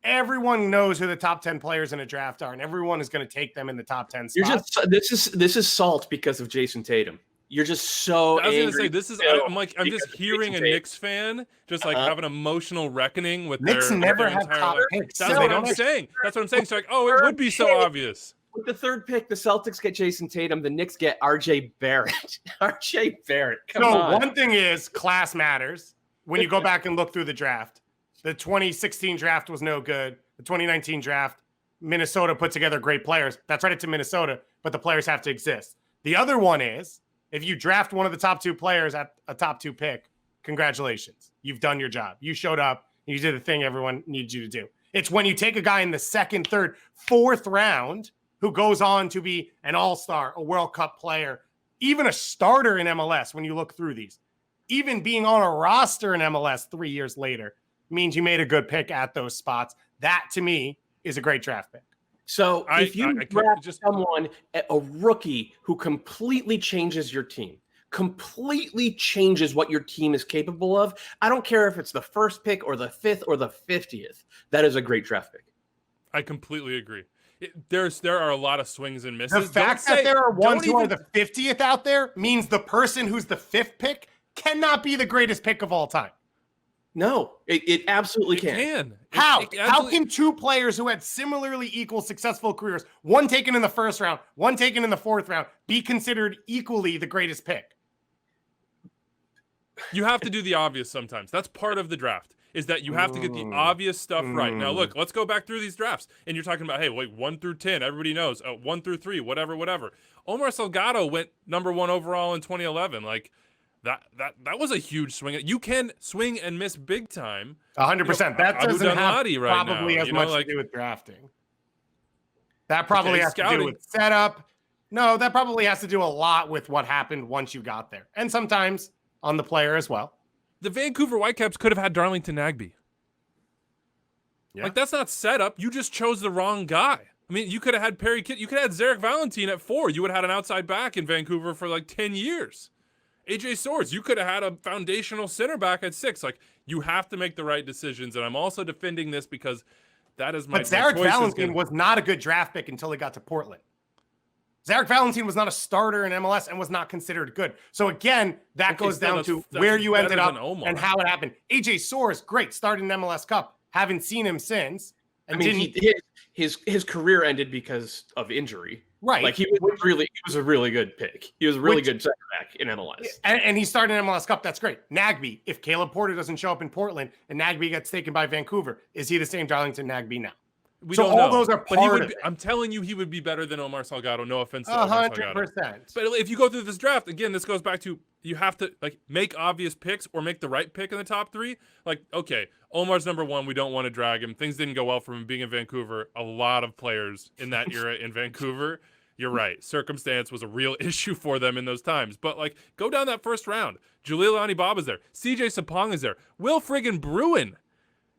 everyone knows who the top 10 players in a draft are, and everyone is going to take them in the top 10 spots. This is salt because of Jason Tatum. You're just so. I was going to say I'm just hearing a Knicks fan just like have an emotional reckoning with Knicks their never have entire top life. picks. That's what I'm saying. That's what I'm saying. So like, it would be so obvious. With the 3rd pick, the Celtics get Jason Tatum. The Knicks get RJ Barrett. RJ Barrett. Come on. One thing is class matters. When you go back and look through the draft, the 2016 draft was no good. The 2019 draft, Minnesota put together great players. That's credit to Minnesota, but the players have to exist. The other one is, if you draft one of the top 2 players at a top 2 pick, congratulations. You've done your job. You showed up. And you did the thing everyone needs you to do. It's when you take a guy in the 2nd, 3rd, 4th round who goes on to be an all-star, a World Cup player, even a starter in MLS when you look through these. Even being on a roster in MLS 3 years later means you made a good pick at those spots. That, to me, is a great draft pick. So if you draft someone, a rookie who completely changes your team, completely changes what your team is capable of, I don't care if it's the 1st pick or the 5th or the 50th, that is a great draft pick. I completely agree. There are a lot of swings and misses. The fact that there are ones who are the 50th out there means the person who's the 5th pick cannot be the greatest pick of all time. No, it absolutely can. How can 2 players who had similarly equal successful careers, one taken in the 1st round, one taken in the 4th round, be considered equally the greatest pick? You have to do the obvious sometimes. That's part of the draft, is that you have to get the obvious stuff right. Now, look, let's go back through these drafts. And you're talking about, hey, wait, 1 through 10, everybody knows. 1 through 3, whatever. Omar Salgado went number 1 overall in 2011. Like, that was a huge swing. You can swing and miss big time. 100%. That doesn't have probably as much to do with drafting. That probably has to do with setup, No, that probably has to do a lot with what happened once you got there. And sometimes on the player as well. The Vancouver Whitecaps could have had Darlington Nagbe. Yeah. Like, that's not set up. You just chose the wrong guy. I mean, you could have had Perry Kitt. You could have had Zarek Valentin at 4. You would have had an outside back in Vancouver for like 10 years. AJ Soares, you could have had a foundational center back at 6. Like, you have to make the right decisions. And I'm also defending this because that is my But Zarek choice Valentin was not a good draft pick until he got to Portland. Zarek Valentin was not a starter in MLS and was not considered good. So again, that goes down to where you ended up and how it happened. AJ Soares, great, started in MLS Cup. Haven't seen him since. I mean, his career ended because of injury. Right. Like he was a really good pick. He was a really good center back in MLS. And he started in MLS Cup. That's great. Nagbe, if Caleb Porter doesn't show up in Portland and Nagbe gets taken by Vancouver, is he the same Darlington Nagbe now? We so don't all know. those are part of it. I'm telling you, he would be better than Omar Salgado. No offense to Omar Salgado. 100%. But if you go through this draft, again, this goes back to you have to like make obvious picks or make the right pick in the top 3. Like, okay, Omar's number 1. We don't want to drag him. Things didn't go well for him being in Vancouver. A lot of players in that era in Vancouver. You're right. Circumstance was a real issue for them in those times. But, like, go down that first round. Jalil Anibaba is there. CJ Sapong is there. Will friggin' Bruin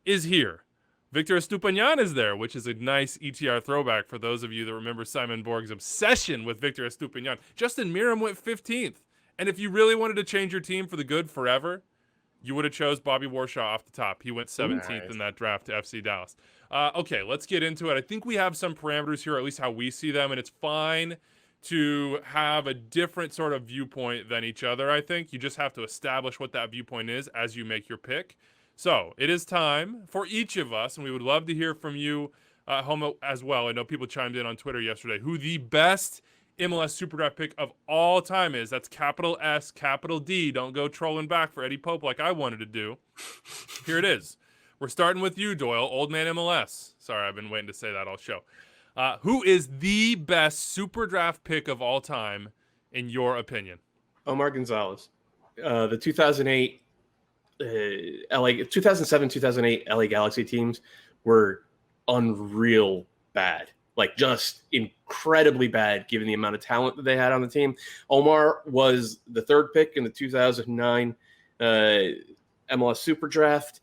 is here. Victor Estupiñán is there, which is a nice ETR throwback for those of you that remember Simon Borg's obsession with Victor Estupiñán. Justin Miram went 15th. And if you really wanted to change your team for the good forever, you would have chose Bobby Warshaw off the top. He went 17th in that draft to FC Dallas. Okay, let's get into it. I think we have some parameters here, or at least how we see them, and it's fine to have a different sort of viewpoint than each other, I think. You just have to establish what that viewpoint is as you make your pick. So it is time for each of us, and we would love to hear from you at home as well. I know people chimed in on Twitter yesterday who the best MLS SuperDraft pick of all time is. That's capital S, capital D. Don't go trolling back for Eddie Pope like I wanted to do. Here it is. We're starting with you, Doyle, old man MLS. Sorry, I've been waiting to say that all show. Who is the best SuperDraft pick of all time, in your opinion? Omar Gonzalez. The 2008 2007-2008 LA Galaxy teams were unreal bad. Like, just incredibly bad given the amount of talent that they had on the team. Omar was the 3rd pick in the 2009 MLS SuperDraft.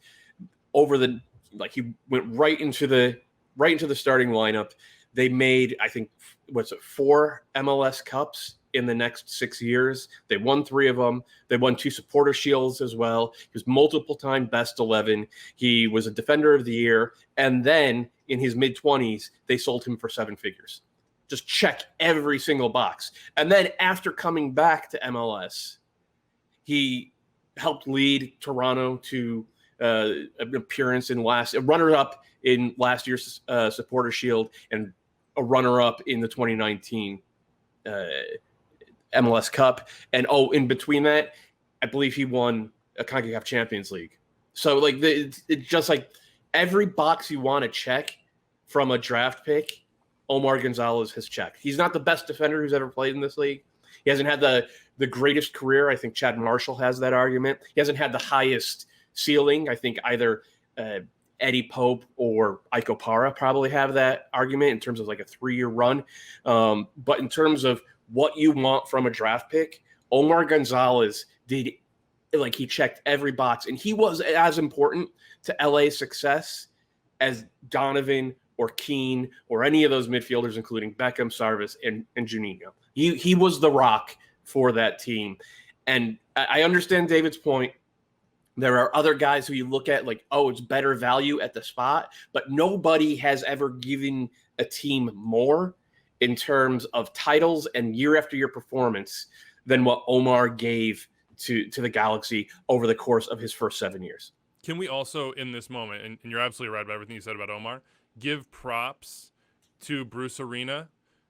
He went right into the starting lineup. They made, I think, 4 MLS Cups in the next 6 years. They won 3 of them. They won 2 supporter shields as well. He was multiple-time best 11. He was a defender of the year. And then in his mid-20s, they sold him for 7 figures. Just check every single box. And then after coming back to MLS, he helped lead Toronto to an appearance in runner-up in last year's supporter shield and a runner-up in the 2019 MLS Cup. And in between that, I believe he won a CONCACAF Champions League. So it's just like every box you want to check from a draft pick, Omar Gonzalez has checked. He's not the best defender who's ever played in this league. He hasn't had the greatest career. I think Chad Marshall has that argument. He hasn't had the highest ceiling. I think either Eddie Pope or Ike Opara probably have that argument in terms of like a 3-year run. But in terms of what you want from a draft pick, Omar Gonzalez did, like, he checked every box, and he was as important to LA's success as Donovan or Keane or any of those midfielders, including Beckham, Sarvis, and Juninho. He was the rock for that team. And I understand David's point. There are other guys who you look at like, oh, it's better value at the spot, but nobody has ever given a team more in terms of titles and year after year performance than what Omar gave to the Galaxy over the course of his first 7 years. Can we also, in this moment, and you're absolutely right about everything you said about Omar, give props to Bruce Arena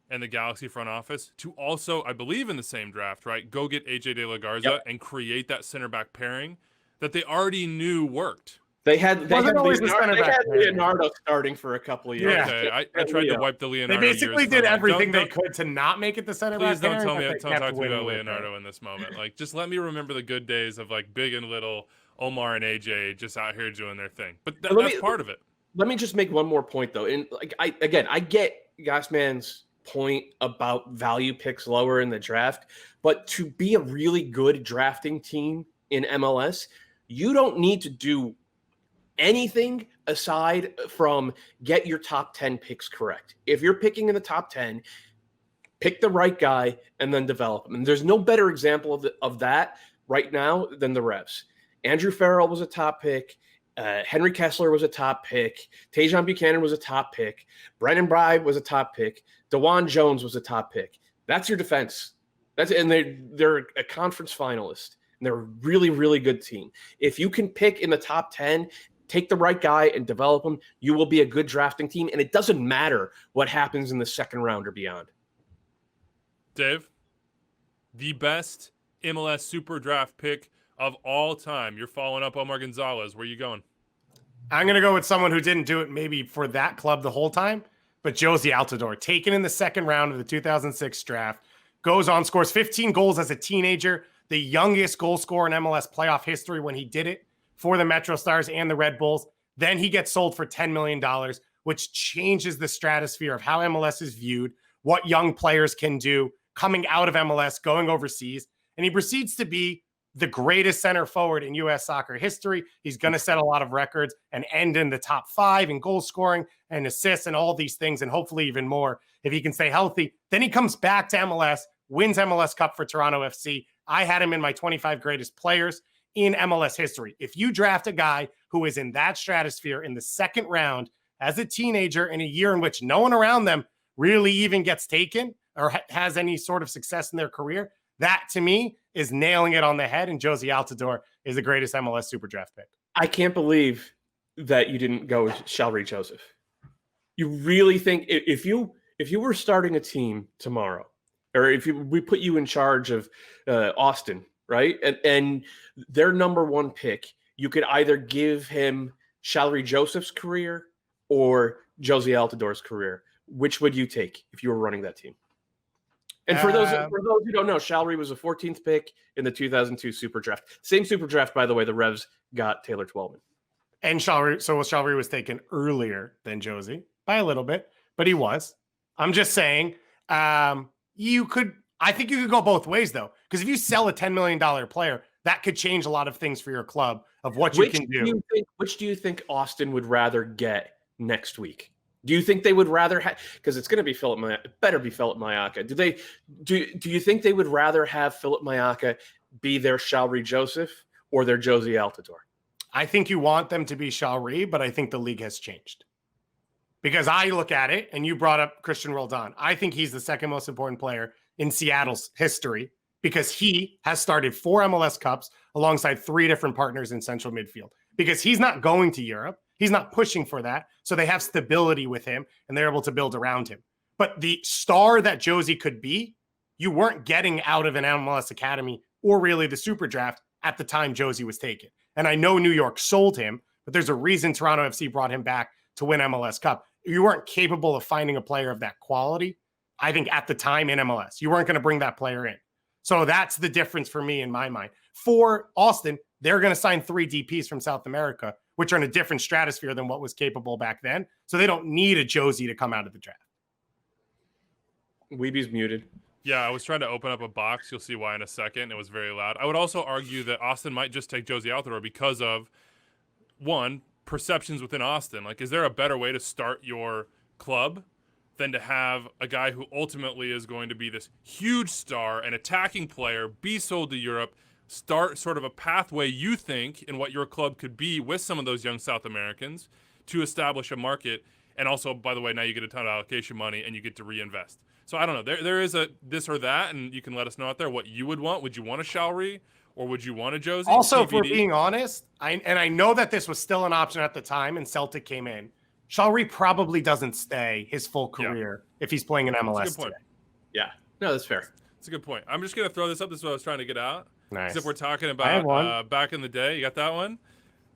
and the Galaxy front office to also, I believe in the same draft, right, go get AJ De La Garza and create that center back pairing that they already knew worked. They had Leonardo starting for a couple of years. Yeah. Okay, I tried to wipe the Leonardo. They basically years did from everything they could to not make it the center back. Please don't tell me, pairing, don't but they talk kept to me about winning with Leonardo it. in this moment. Like, just let me remember the good days of like big and little Omar and AJ just out here doing their thing. But that's part of it. Let me just make one more point though. And like I get Gassman's point about value picks lower in the draft, but to be a really good drafting team in MLS, you don't need to do anything aside from get your top 10 picks correct. If you're picking in the top 10, pick the right guy and then develop him. And there's no better example of that right now than the Revs. Andrew Farrell was a top pick. Henry Kessler was a top pick. Tajon Buchanan was a top pick. Brennan Bry was a top pick. DeJuan Jones was a top pick. That's your defense. And they're a conference finalist. And they're a really, really good team. If you can pick in the top 10, take the right guy and develop him, you will be a good drafting team. And it doesn't matter what happens in the second round or beyond. Dave, the best MLS SuperDraft pick of all time. You're following up Omar Gonzalez. Where are you going? I'm going to go with someone who didn't do it maybe for that club the whole time, but Jozy Altidore, taken in the second round of the 2006 draft, goes on, scores 15 goals as a teenager, the youngest goal scorer in MLS playoff history when he did it for the Metro Stars and the Red Bulls. Then he gets sold for $10 million, which changes the stratosphere of how MLS is viewed, what young players can do coming out of MLS, going overseas. And he proceeds to be the greatest center forward in U.S. soccer history. He's going to set a lot of records and end in the top 5 in goal scoring and assists and all these things, and hopefully even more if he can stay healthy. Then he comes back to MLS, wins MLS Cup for Toronto FC. I had him in my 25 greatest players in MLS history. If you draft a guy who is in that stratosphere in the second round as a teenager in a year in which no one around them really even gets taken or has any sort of success in their career, that to me is nailing it on the head, and Jozy Altidore is the greatest MLS SuperDraft pick. I can't believe that you didn't go with Shalrie Joseph. You really think if you were starting a team tomorrow, or if we put you in charge of Austin, right, and their number 1 pick, you could either give him Shalrie Joseph's career or Jozy Altidore's career. Which would you take if you were running that team? And for those who don't know, Shalrie was a 14th pick in the 2002 Super Draft. Same Super Draft, by the way, the Revs got Taylor Twellman. And Shalrie was taken earlier than Jozy by a little bit, but he was. I'm just saying, I think you could go both ways, though, because if you sell a $10 million player, that could change a lot of things for your club of what you can do. Which do you think Austin would rather get next week? Do you think they would rather have, because it's going to be better be Philip Mayaka. Do you think they would rather have Philip Mayaka be their Shalrie Joseph or their Jozy Altidore? I think you want them to be Shalrie, but I think the league has changed. Because I look at it, and you brought up Christian Roldan. I think he's the second most important player in Seattle's history because he has started 4 MLS Cups alongside 3 different partners in central midfield. Because he's not going to Europe. He's not pushing for that. So they have stability with him, and they're able to build around him. But the star that Jozy could be, you weren't getting out of an MLS academy or really the Super Draft at the time Jozy was taken. And I know New York sold him, but there's a reason Toronto FC brought him back to win MLS Cup. You weren't capable of finding a player of that quality, I think, at the time in MLS. You weren't going to bring that player in. So that's the difference for me in my mind. For Austin, they're going to sign 3 DPs from South America, which are in a different stratosphere than what was capable back then. So they don't need a Jozy to come out of the draft. Weeby's muted. Yeah, I was trying to open up a box. You'll see why in a second. It was very loud. I would also argue that Austin might just take Jozy Altidore because of, one, perceptions within Austin. Like, is there a better way to start your club than to have a guy who ultimately is going to be this huge star, an attacking player, be sold to Europe, start sort of a pathway you think in what your club could be with some of those young South Americans to establish a market. And also, by the way, now you get a ton of allocation money and you get to reinvest. So I don't know. There is a this or that, and you can let us know out there what you would want. Would you want a Shalrie or would you want a Jozy? Also, TBD? if we're being honest, I know that this was still an option at the time and Celtic came in. Shalrie probably doesn't stay his full career if he's playing in MLS today. Yeah. No, that's fair. That's a good point. I'm just going to throw this up. This is what I was trying to get out. Nice. As if we're talking about back in the day. You got that one?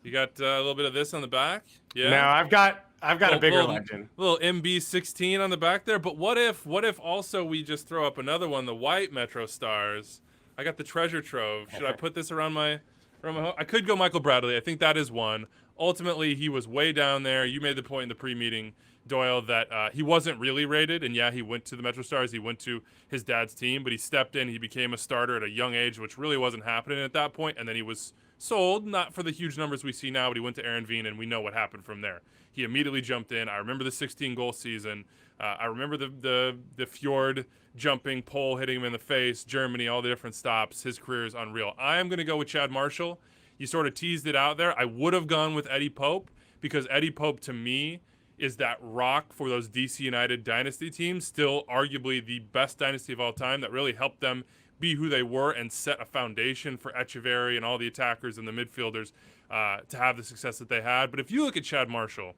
You got a little bit of this on the back? Yeah. No, I've got a bigger legend. Little MB16 on the back there. But what if also we just throw up another one, the white Metro Stars? I got the treasure trove. Should I put this around my home? I could go Michael Bradley. I think that is one. Ultimately, he was way down there. You made the point in the pre-meeting. Doyle, that he wasn't really rated, and yeah, he went to the Metro Stars, he went to his dad's team, but he stepped in, he became a starter at a young age, which really wasn't happening at that point, and then he was sold, not for the huge numbers we see now, but he went to Aaron Veen, and we know what happened from there. He immediately jumped in. I remember the 16-goal season. I remember the Fjord jumping, pole hitting him in the face, Germany, all the different stops. His career is unreal. I am going to go with Chad Marshall. You sort of teased it out there. I would have gone with Eddie Pope, because Eddie Pope, to me, is that rock for those DC United dynasty teams, still arguably the best dynasty of all time that really helped them be who they were and set a foundation for Echeverry and all the attackers and the midfielders to have the success that they had. But if you look at Chad Marshall,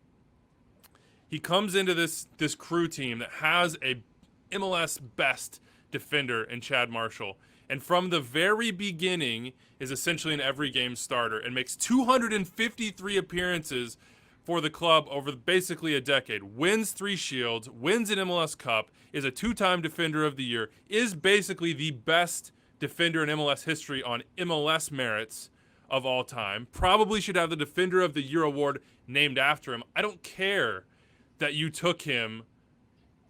he comes into this crew team that has a MLS best defender in Chad Marshall, and from the very beginning is essentially an every game starter and makes 253 appearances for the club over basically a decade, wins 3 Shields, wins an MLS Cup, is a 2-time Defender of the Year, is basically the best defender in MLS history on MLS merits of all time, probably should have the Defender of the Year award named after him. I don't care that you took him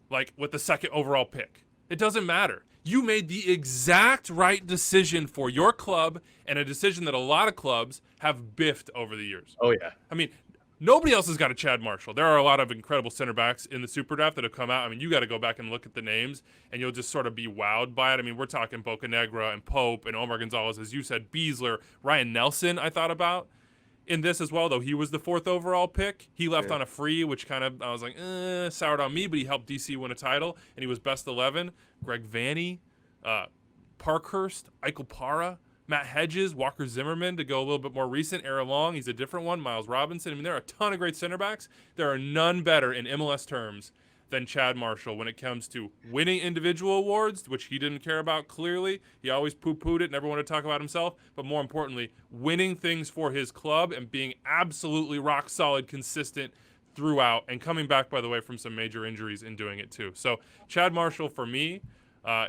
like with the 2nd overall pick. It doesn't matter. You made the exact right decision for your club, and a decision that a lot of clubs have biffed over the years. Oh, yeah. I mean, nobody else has got a Chad Marshall. There are a lot of incredible center backs in the SuperDraft that have come out. I mean, you got to go back and look at the names, and you'll just sort of be wowed by it. I mean, we're talking Bocanegra and Pope and Omar Gonzalez, as you said, Beasler, Ryan Nelson I thought about in this as well, though he was the 4th overall pick. He left on a free, which kind of, I was like, soured on me, but he helped DC win a title, and he was best 11. Greg Vanny, Parkhurst, Eichel Para, Matt Hedges, Walker Zimmerman, to go a little bit more recent. Era Long, he's a different one. Miles Robinson. I mean, there are a ton of great center backs. There are none better in MLS terms than Chad Marshall when it comes to winning individual awards, which he didn't care about clearly. He always poo-pooed it, never wanted to talk about himself. But more importantly, winning things for his club and being absolutely rock solid, consistent throughout, and coming back, by the way, from some major injuries in doing it too. So Chad Marshall, for me,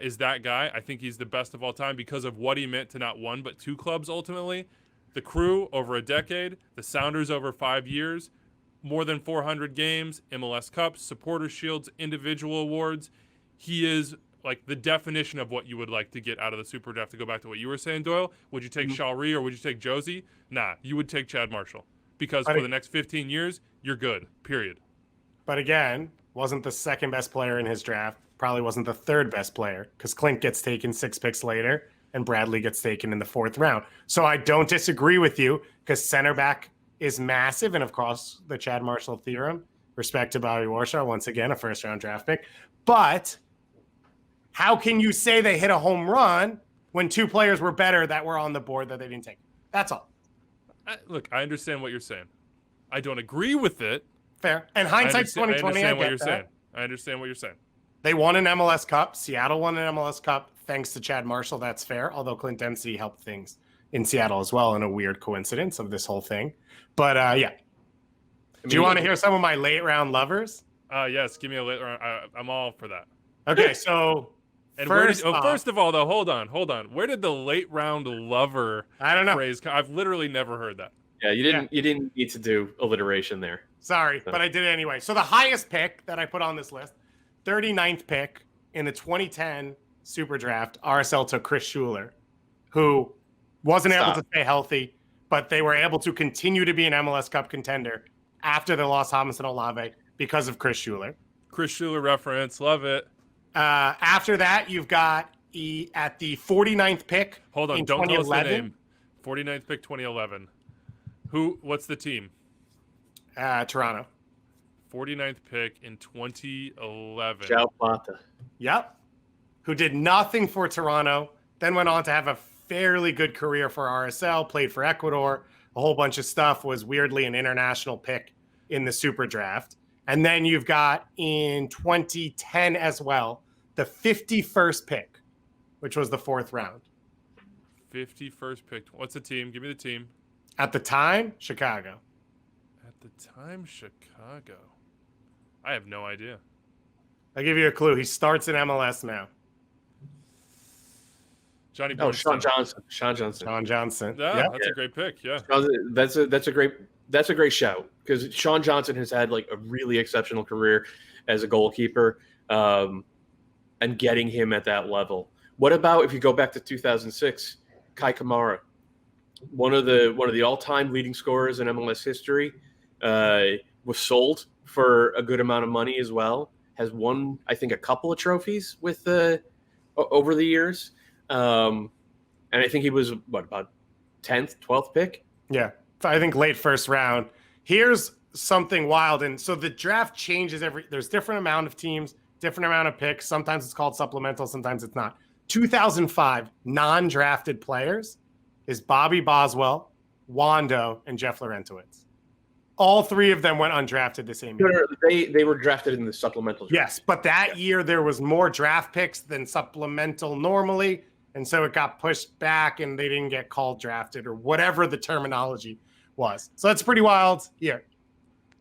is that guy. I think he's the best of all time because of what he meant to not 1 but 2 clubs ultimately. The Crew over a decade, the Sounders over 5 years, more than 400 games, MLS Cups, Supporter Shields, individual awards. He is like the definition of what you would like to get out of the SuperDraft. To go back to what you were saying, Doyle, would you take Shawry or would you take Josie? Nah, you would take Chad Marshall because for the next 15 years, you're good, period. But again, wasn't the 2nd best player in his draft. Probably wasn't the 3rd best player because Clint gets taken 6 picks later and Bradley gets taken in the 4th round. So I don't disagree with you because center back is massive. And of course, the Chad Marshall theorem, respect to Bobby Warshaw, once again, a 1st-round draft pick. But how can you say they hit a home run when 2 players were better that were on the board that they didn't take? That's all. Look, I understand what you're saying. I don't agree with it. Fair. And hindsight's 2020. I understand what you're saying. I understand what you're saying. They won an MLS Cup. Seattle won an MLS Cup thanks to Chad Marshall. That's fair. Although Clint Dempsey helped things in Seattle as well in a weird coincidence of this whole thing. But yeah. Do you want to hear some of my late round lovers? Yes. Give me a late round. I'm all for that. Okay. So and first of all, though, hold on. Where did the late round lover phrase come? I've literally never heard that. Yeah, you didn't need to do alliteration there. Sorry, but I did it anyway. So the highest pick that I put on this list, 39th pick in the 2010 SuperDraft, RSL took Chris Schuler, who wasn't able to stay healthy, but they were able to continue to be an MLS Cup contender after they lost Hamas and Olave because of Chris Schuler. Chris Schuler reference, love it. After that, you've got at the 49th pick. Hold on, don't tell us the name. 49th pick, 2011. What's the team? Toronto. 49th pick in 2011. João Plata. Yep. Who did nothing for Toronto, then went on to have a fairly good career for RSL, played for Ecuador, a whole bunch of stuff, was weirdly an international pick in the SuperDraft. And then you've got in 2010 as well, the 51st pick, which was the 4th round. 51st pick. What's the team? Give me the team. At the time, Chicago. At the time, Chicago. I have no idea. I'll give you a clue. He starts in MLS now. Johnny Sean Johnson. Sean Johnson. Yeah, yep. That's a great pick. Yeah. That's a great That's a great shout because Sean Johnson has had like a really exceptional career as a goalkeeper, and getting him at that level. What about if you go back to 2006, Kai Kamara, one of the all-time leading scorers in MLS history, was sold for a good amount of money as well. Has won, I think, a couple of trophies with over the years, and I think he was about 10th, 12th pick. Yeah, I think late first round. Here's something wild, and so the draft changes there's different amount of teams, different amount of picks. Sometimes it's called supplemental, sometimes it's not. 2005 non-drafted players is Bobby Boswell, Wando, and Jeff Laurentowicz. All three of them went undrafted the same year. They were drafted in the supplemental draft. Yes, but that year there was more draft picks than supplemental normally, and so it got pushed back and they didn't get called drafted or whatever the terminology was. So that's pretty wild year.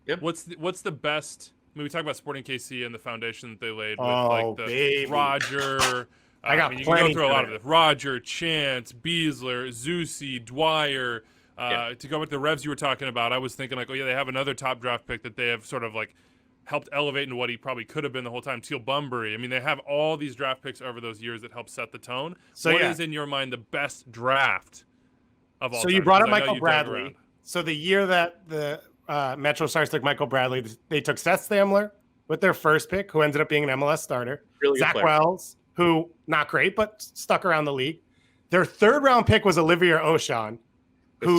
Yep. What's the best? I mean, we talk about Sporting KC and the foundation that they laid with baby. Roger. You can go through a lot of it. Roger, Chance, Beasler, Zusi, Dwyer. To go with the Revs you were talking about, I was thinking like, oh yeah, they have another top draft pick that they have sort of like helped elevate into what he probably could have been the whole time. Teal Bunbury. I mean, they have all these draft picks over those years that help set the tone. So what is in your mind the best draft of all time? So you brought up Michael Bradley. So the year that the Metro Stars took Michael Bradley, they took Seth Stamler with their first pick, who ended up being an MLS starter. Really Zach Wells, who not great, but stuck around the league. Their third round pick was Olivier Oshon.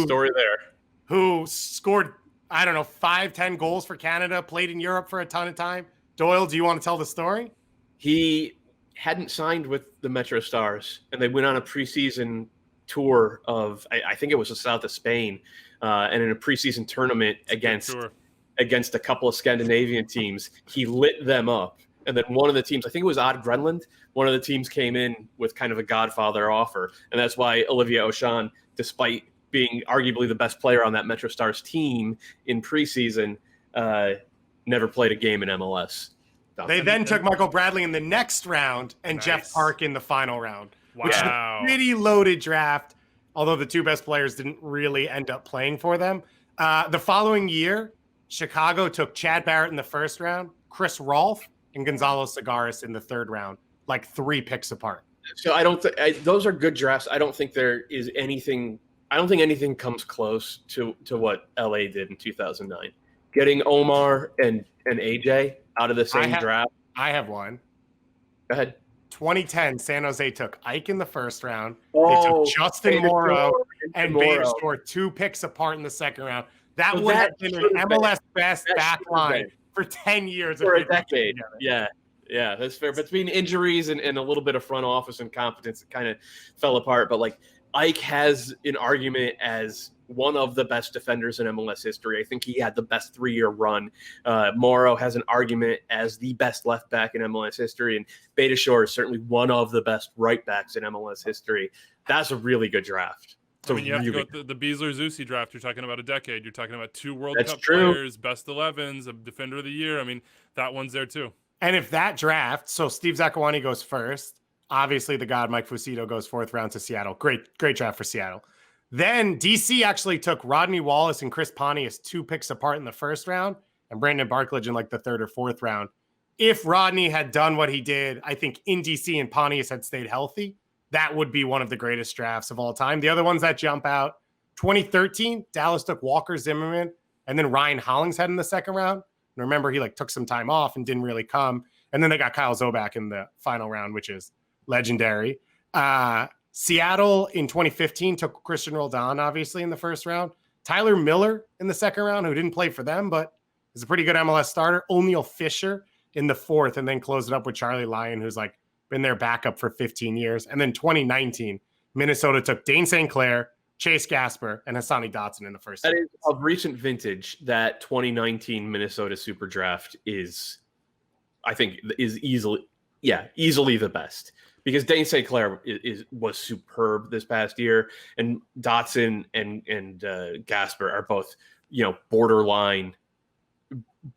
Story there. Who scored, 5-10 goals for Canada, played in Europe for a ton of time. Doyle, do you want to tell the story? He hadn't signed with the Metro Stars, and they went on a preseason tour of, I think it was the south of Spain, and in a preseason tournament against a couple of Scandinavian teams, he lit them up. And then one of the teams, I think it was Odd Grenland, one of the teams came in with kind of a Godfather offer. And that's why Olivier Oshon, despite being arguably the best player on that Metro Stars team in preseason, never played a game in MLS. They then took Michael Bradley in the next round and Jeff Park in the final round, which is a pretty loaded draft, although the two best players didn't really end up playing for them. The following year, Chicago took Chad Barrett in the first round, Chris Rolfe, and Gonzalo Segares in the third round, like 3 picks apart. So I don't think those are good drafts. I don't think there is anything. I don't think anything comes close to what LA did in 2009. Getting Omar and AJ out of the same draft. I have one. Go ahead. 2010, San Jose took Ike in the first round. They took Justin Morrow and Bader Shore 2 picks apart in the second round. That would have been an MLS best back line for 10 years. For a decade. Yeah, that's fair. Between injuries and a little bit of front office incompetence, it kind of fell apart. But like Ike has an argument as one of the best defenders in MLS history. I think he had the best 3-year run. Morrow has an argument as the best left back in MLS history. And Beta Shore is certainly one of the best right backs in MLS history. That's a really good draft. So you have to go with the Beasler-Zusi draft. You're talking about a decade. You're talking about 2 World Cup players, best 11s, a defender of the year. I mean, that one's there too. And if that draft, so Steve Zakuani goes first, obviously the god Mike Fucito goes 4th round to Seattle. Great draft for Seattle. Then DC actually took Rodney Wallace and Chris Pontius 2 picks apart in the first round and Brandon Barklage in like the 3rd or 4th round. If Rodney had done what he did, I think in DC and Pontius had stayed healthy, that would be one of the greatest drafts of all time. The other ones that jump out, 2013, Dallas took Walker Zimmerman and then Ryan Hollingshead in the second round. And remember, he like took some time off and didn't really come. And then they got Kyle Zobak in the final round, which is legendary. Seattle in 2015 took Christian Roldan, obviously, in the first round. Tyler Miller in the second round, who didn't play for them, but is a pretty good MLS starter. O'Neal Fisher in the 4th, and then closed it up with Charlie Lyon, who's like been their backup for 15 years. And then 2019, Minnesota took Dane St. Clair, Chase Gasper, and Hassani Dotson in the first. That is of recent vintage. That 2019 Minnesota SuperDraft is, I think, is easily the best. Because Dane St. Clair was superb this past year, and Dotson and Gasper are both, borderline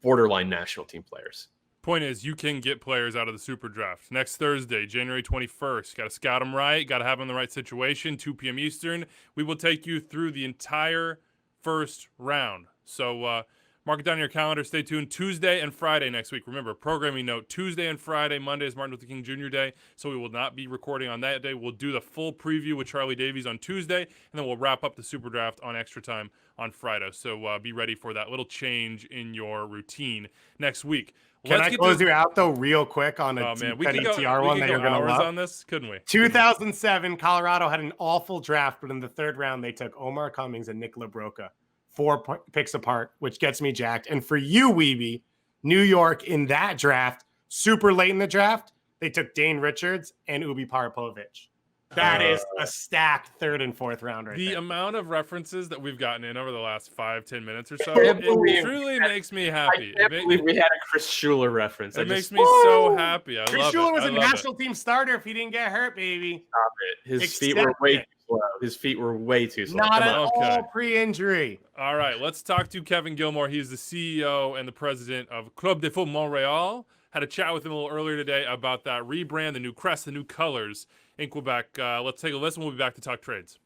national team players. Point is, you can get players out of the Super Draft. Next Thursday, January 21st. Got to scout them right. Got to have them in the right situation. 2 p.m. Eastern. We will take you through the entire first round. So mark it down in your calendar. Stay tuned. Tuesday and Friday next week. Remember, programming note, Tuesday and Friday. Monday is Martin Luther King Jr. Day, so we will not be recording on that day. We'll do the full preview with Charlie Davies on Tuesday, and then we'll wrap up the Super Draft on Extra Time on Friday. So be ready for that little change in your routine next week. Can I close you out, though, real quick on a we could go TR one that you're going to love? On this, couldn't we? 2007, Colorado had an awful draft, but in the third round, they took Omar Cummings and Nick LaBroca, 4 picks apart, which gets me jacked. And for you, Weeby, New York in that draft, super late in the draft, they took Dane Richards and Ubi Parapovic. That is a stacked third and fourth round right there. The amount of references that we've gotten in over the last 5-10 minutes or so, it truly makes me happy. I can't believe we had a Chris Schuler reference. It makes me so happy. Chris Schuler was a national team starter if he didn't get hurt, baby. Stop it. His feet were way too slow. His feet were way too slow. Not at all pre-injury. All right, let's talk to Kelyn Gilmore. He's the CEO and the president of Club de Foot Montreal. Had a chat with him a little earlier today about that rebrand, the new crest, the new colors in Quebec. Let's take a listen. We'll be back to talk trades.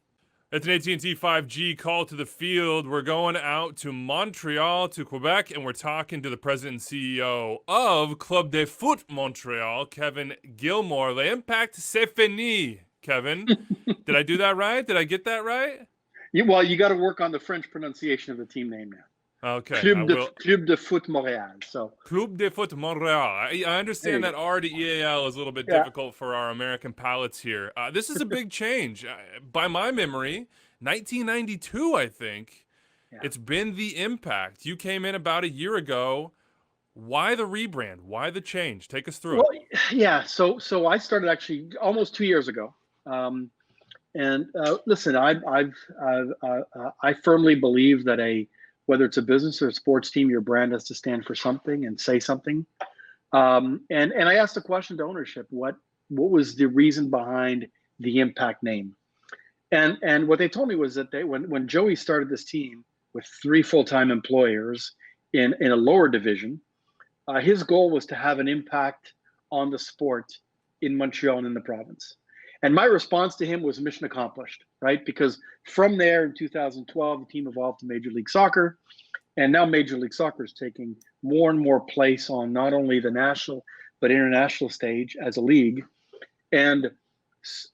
It's an AT&T 5G call to the field. We're going out to Montreal, to Quebec, and we're talking to the president and CEO of Club de Foot Montreal, Kelyn Gilmore. L'impact, c'est fini, Kevin. Did I do that right? Did I get that right? Well, you got to work on the French pronunciation of the team name now. Okay. Club de Foot Montréal. So Club de Foot Montreal. I understand that R to EAL is a little bit difficult for our American palates here. This is a big change. By my memory, 1992, I think. Yeah. It's been the Impact. You came in about a year ago. Why the rebrand? Why the change? Take us through it. Yeah. So I started actually almost 2 years ago. Listen, I firmly believe that whether it's a business or a sports team, your brand has to stand for something and say something. And I asked a question to ownership: what was the reason behind the Impact name? And what they told me was that when Joey started this team with 3 full-time employers in a lower division, his goal was to have an impact on the sport in Montreal and in the province. And my response to him was mission accomplished, right? Because from there in 2012, the team evolved to Major League Soccer. And now Major League Soccer is taking more and more place on not only the national, but international stage as a league. And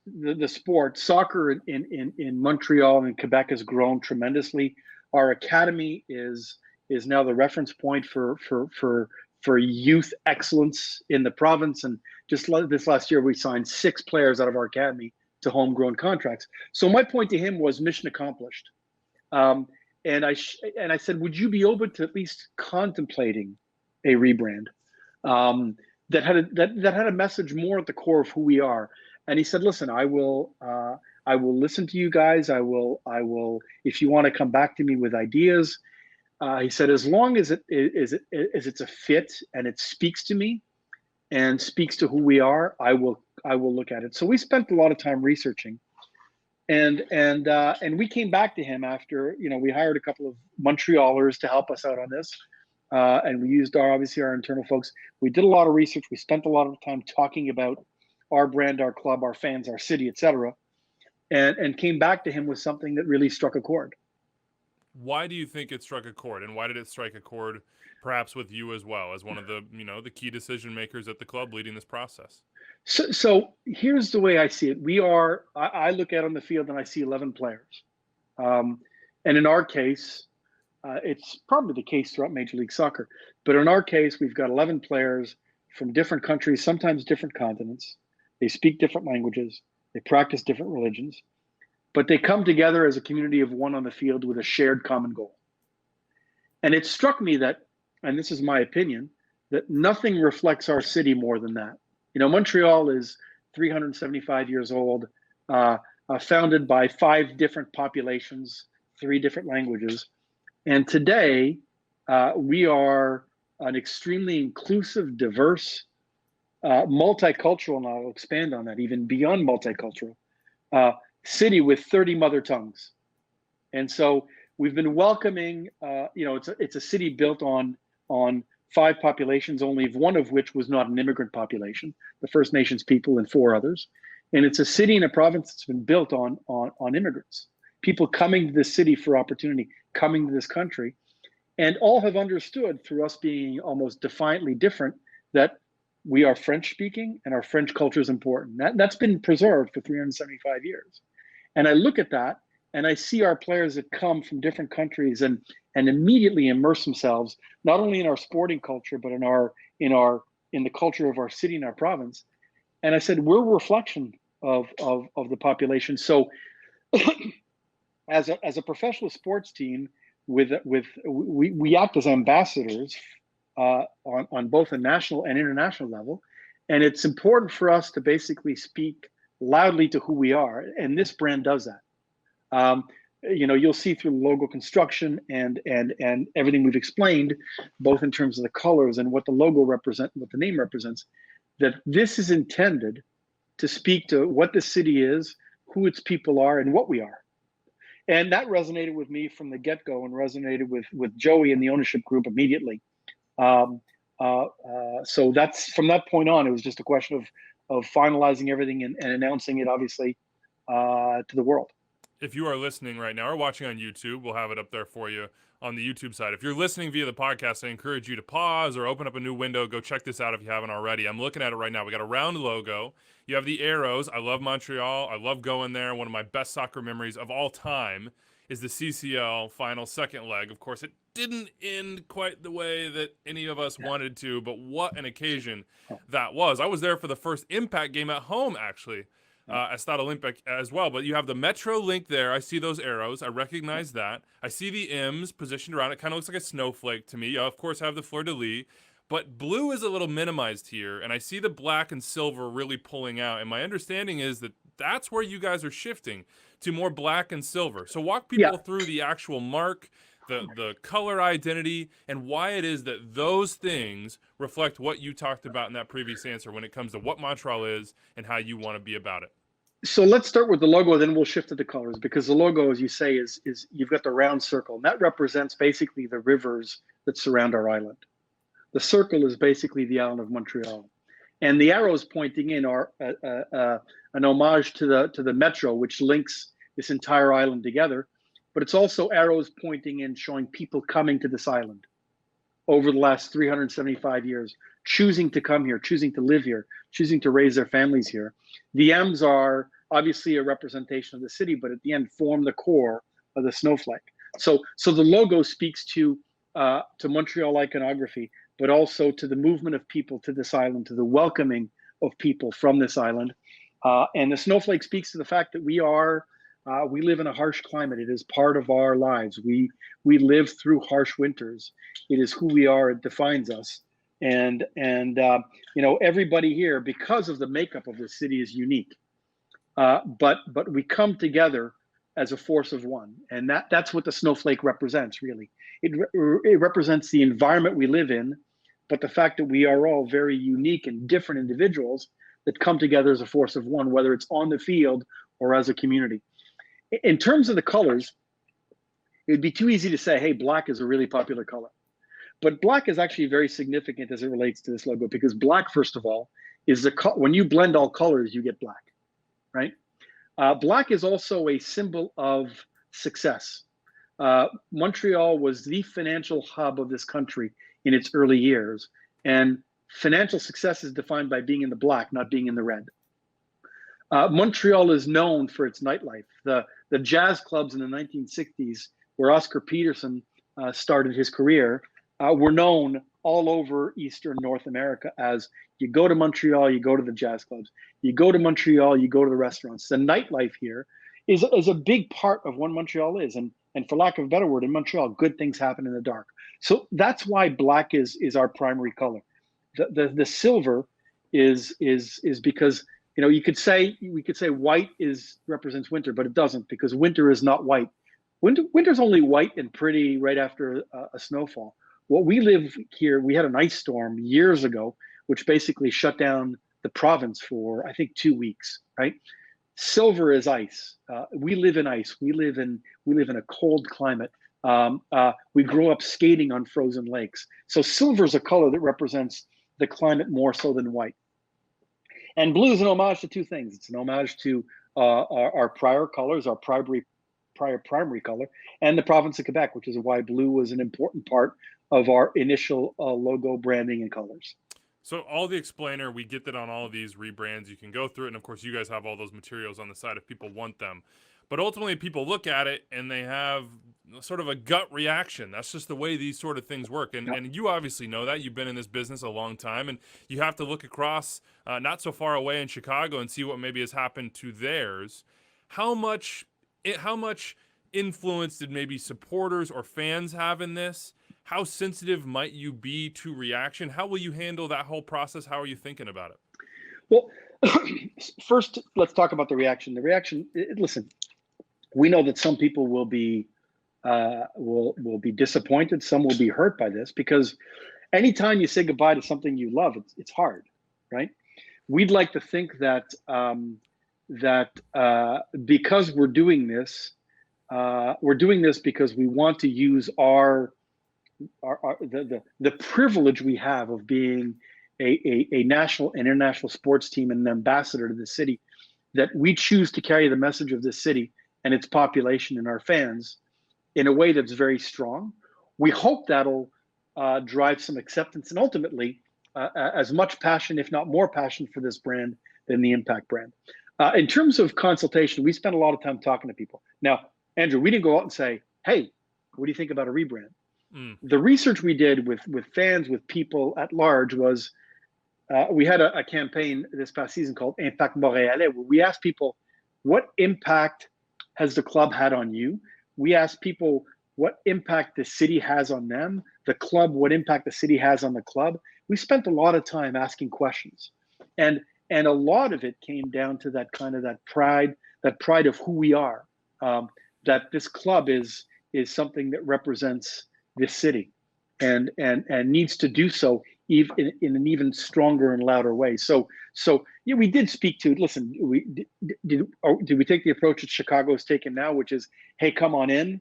the sport, soccer in Montreal and Quebec has grown tremendously. Our academy is now the reference point for youth excellence in the province. And just this last year, we signed 6 players out of our academy to homegrown contracts. So my point to him was mission accomplished. And I said, would you be open to at least contemplating a rebrand that had a message more at the core of who we are? And he said, listen, I will listen to you guys. I will, if you want to come back to me with ideas. He said, as long as it's a fit and it speaks to me and speaks to who we are, I will look at it. So we spent a lot of time researching, and we came back to him after, we hired a couple of Montrealers to help us out on this, and we used obviously our internal folks. We did a lot of research. We spent a lot of time talking about our brand, our club, our fans, our city, etc., and came back to him with something that really struck a chord. Why do you think it struck a chord, and why did it strike a chord perhaps with you as well as one of the, the key decision makers at the club leading this process? So here's the way I see it. I look out on the field and I see 11 players. And in our case, it's probably the case throughout Major League Soccer, but in our case, we've got 11 players from different countries, sometimes different continents. They speak different languages. They practice different religions. But they come together as a community of one on the field with a shared common goal. And it struck me that, and this is my opinion, that nothing reflects our city more than that. Montreal is 375 years old, founded by 5 different populations, 3 different languages. And today, we are an extremely inclusive, diverse, multicultural, and I'll expand on that, even beyond multicultural, city with 30 mother tongues. And so we've been welcoming, it's a city built on 5 populations, only one of which was not an immigrant population, the First Nations people and 4 others. And it's a city and a province that's been built on immigrants, people coming to this city for opportunity, coming to this country, and all have understood through us being almost defiantly different that we are French speaking and our French culture is important. That's been preserved for 375 years. And I look at that and I see our players that come from different countries and immediately immerse themselves, not only in our sporting culture, but in the culture of our city and our province. And I said, we're a reflection of the population. So as a professional sports team, we act as ambassadors on both a national and international level, and it's important for us to basically speak loudly to who we are, and this brand does that. You'll see through logo construction and everything we've explained, both in terms of the colors and what the logo represents, what the name represents, that this is intended to speak to what the city is, who its people are, and what we are. And that resonated with me from the get-go and resonated with Joey and the ownership group immediately. So that's, from that point on, it was just a question of finalizing everything and announcing it, obviously, to the world. If you are listening right now or watching on YouTube, we'll have it up there for you on the YouTube side. If you're listening via the podcast, I encourage you to pause or open up a new window. Go check this out if you haven't already. I'm looking at it right now. We got a round logo. You have the arrows. I love Montreal. I love going there. One of my best soccer memories of all time is the CCL final second leg. Of course, it didn't end quite the way that any of us wanted to, but what an occasion that was. I was there for the first Impact game at home, actually. At Stade Olympique as well, but you have the Metro link there. I see those arrows. I recognize that. I see the M's positioned around it. Kind of looks like a snowflake to me. You, of course, have the fleur-de-lis, but blue is a little minimized here, and I see the black and silver really pulling out, and my understanding is that that's where you guys are shifting to more black and silver. So walk people through the actual mark, the color identity, and why it is that those things reflect what you talked about in that previous answer when it comes to what Montreal is and how you want to be about it. So let's start with the logo, then we'll shift to the colors, because the logo, as you say, is you've got the round circle, and that represents basically the rivers that surround our island. The circle is basically the island of Montreal, and the arrows pointing in are an homage to the Metro, which links this entire island together. But it's also arrows pointing in, showing people coming to this island over the last 375 years, choosing to come here, choosing to live here, choosing to raise their families here. The M's are obviously a representation of the city, but at the end form the core of the snowflake. So the logo speaks to Montreal iconography, but also to the movement of people to this island, to the welcoming of people from this island. And the snowflake speaks to the fact that we live in a harsh climate. It is part of our lives. We live through harsh winters. It is who we are. It defines us. And everybody here, because of the makeup of the city, is unique. But we come together as a force of one, and that's what the snowflake represents. Really, it represents the environment we live in, but the fact that we are all very unique and different individuals that come together as a force of one, whether it's on the field or as a community. In terms of the colors, it would be too easy to say, hey, black is a really popular color. But black is actually very significant as it relates to this logo, because black, first of all, is when you blend all colors, you get black, right? Black is also a symbol of success. Montreal was the financial hub of this country in its early years, and financial success is defined by being in the black, not being in the red. Montreal is known for its nightlife. The jazz clubs in the 1960s, where Oscar Peterson started his career, were known all over Eastern North America as, you go to Montreal, you go to the jazz clubs. You go to Montreal, you go to the restaurants. The nightlife here is a big part of what Montreal is. And for lack of a better word, in Montreal, good things happen in the dark. So that's why black is our primary color. The silver is because, we could say white represents winter, but it doesn't, because winter is not white. Winter's only white and pretty right after a snowfall. What we live here, we had an ice storm years ago, which basically shut down the province for, I think, 2 weeks, right? Silver is ice. We live in ice. We live in a cold climate. We grew up skating on frozen lakes. So silver is a color that represents the climate more so than white. And blue is an homage to two things. It's an homage to our prior colors, our primary color, and the province of Quebec, which is why blue was an important part of our initial logo branding and colors. So all the explainer, we get that on all of these rebrands. You can go through it, and of course, you guys have all those materials on the side if people want them. But ultimately, people look at it and they have sort of a gut reaction. That's just the way these sort of things work. And you obviously know that. You've been in this business a long time, and you have to look across not so far away in Chicago and see what maybe has happened to theirs. How much influence did maybe supporters or fans have in this? How sensitive might you be to reaction? How will you handle that whole process? How are you thinking about it? Well, first, let's talk about the reaction. The reaction, listen, we know that some people will be disappointed. Some will be hurt by this, because anytime you say goodbye to something you love, it's hard, right? We'd like to think that because we're doing this because we want to use the privilege we have of being a national and international sports team and an ambassador to the city, that we choose to carry the message of this city and its population and our fans in a way that's very strong. We hope that'll drive some acceptance and ultimately as much passion, if not more passion, for this brand than the Impact brand. In terms of consultation, we spent a lot of time talking to people. Now, Andrew, we didn't go out and say, hey, what do you think about a rebrand? The research we did with fans, with people at large, was we had a campaign this past season called Impact Montréalais, where we asked people, what impact has the club had on you? We asked people what impact the city has on them, the club, what impact the city has on the club. We spent a lot of time asking questions. And a lot of it came down to that pride of who we are, that this club is something that represents this city and needs to do so in an even stronger and louder way. So yeah, we did speak to, listen, did we take the approach that Chicago is taking now, which is, hey, come on in?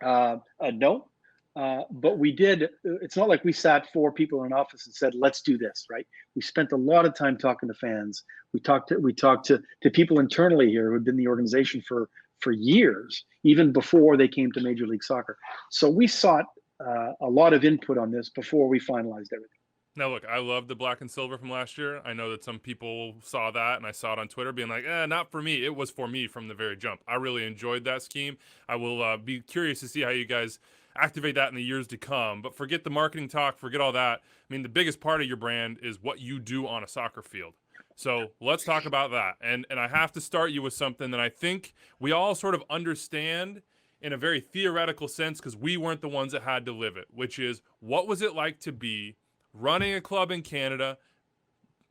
No. But we did, it's not like we sat 4 people in an office and said, let's do this, right? We spent a lot of time talking to fans. We talked to people internally here who had been in the organization for years, even before they came to Major League Soccer. So we sought a lot of input on this before we finalized everything. Now, look, I love the black and silver from last year. I know that some people saw that, and I saw it on Twitter being like, not for me. It was for me from the very jump. I really enjoyed that scheme. I will be curious to see how you guys activate that in the years to come. But forget the marketing talk, forget all that. I mean, the biggest part of your brand is what you do on a soccer field. So let's talk about that. And I have to start you with something that I think we all sort of understand in a very theoretical sense, because we weren't the ones that had to live it, which is, what was it like to be running a club in Canada,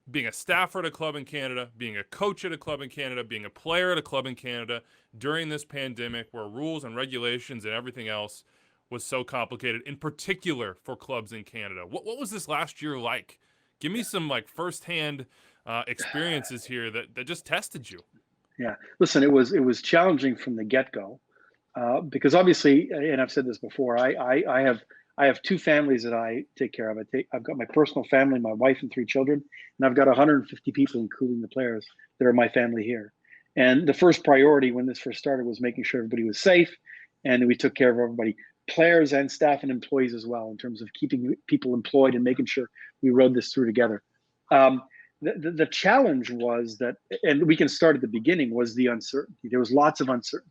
being a staffer at a club in Canada, being a coach at a club in Canada, being a player at a club in Canada during this pandemic where rules and regulations and everything else was so complicated, in particular for clubs in Canada? What was this last year like? Give me some firsthand experiences here that just tested you. Yeah, listen, it was challenging from the get-go because obviously, and I've said this before, I have 2 families that I take care of. I've got my personal family, my wife and 3 children, and I've got 150 people, including the players, that are my family here. And the first priority when this first started was making sure everybody was safe, and we took care of everybody, players and staff and employees as well, in terms of keeping people employed and making sure we rode this through together. The challenge was that, and we can start at the beginning, was the uncertainty. There was lots of uncertainty.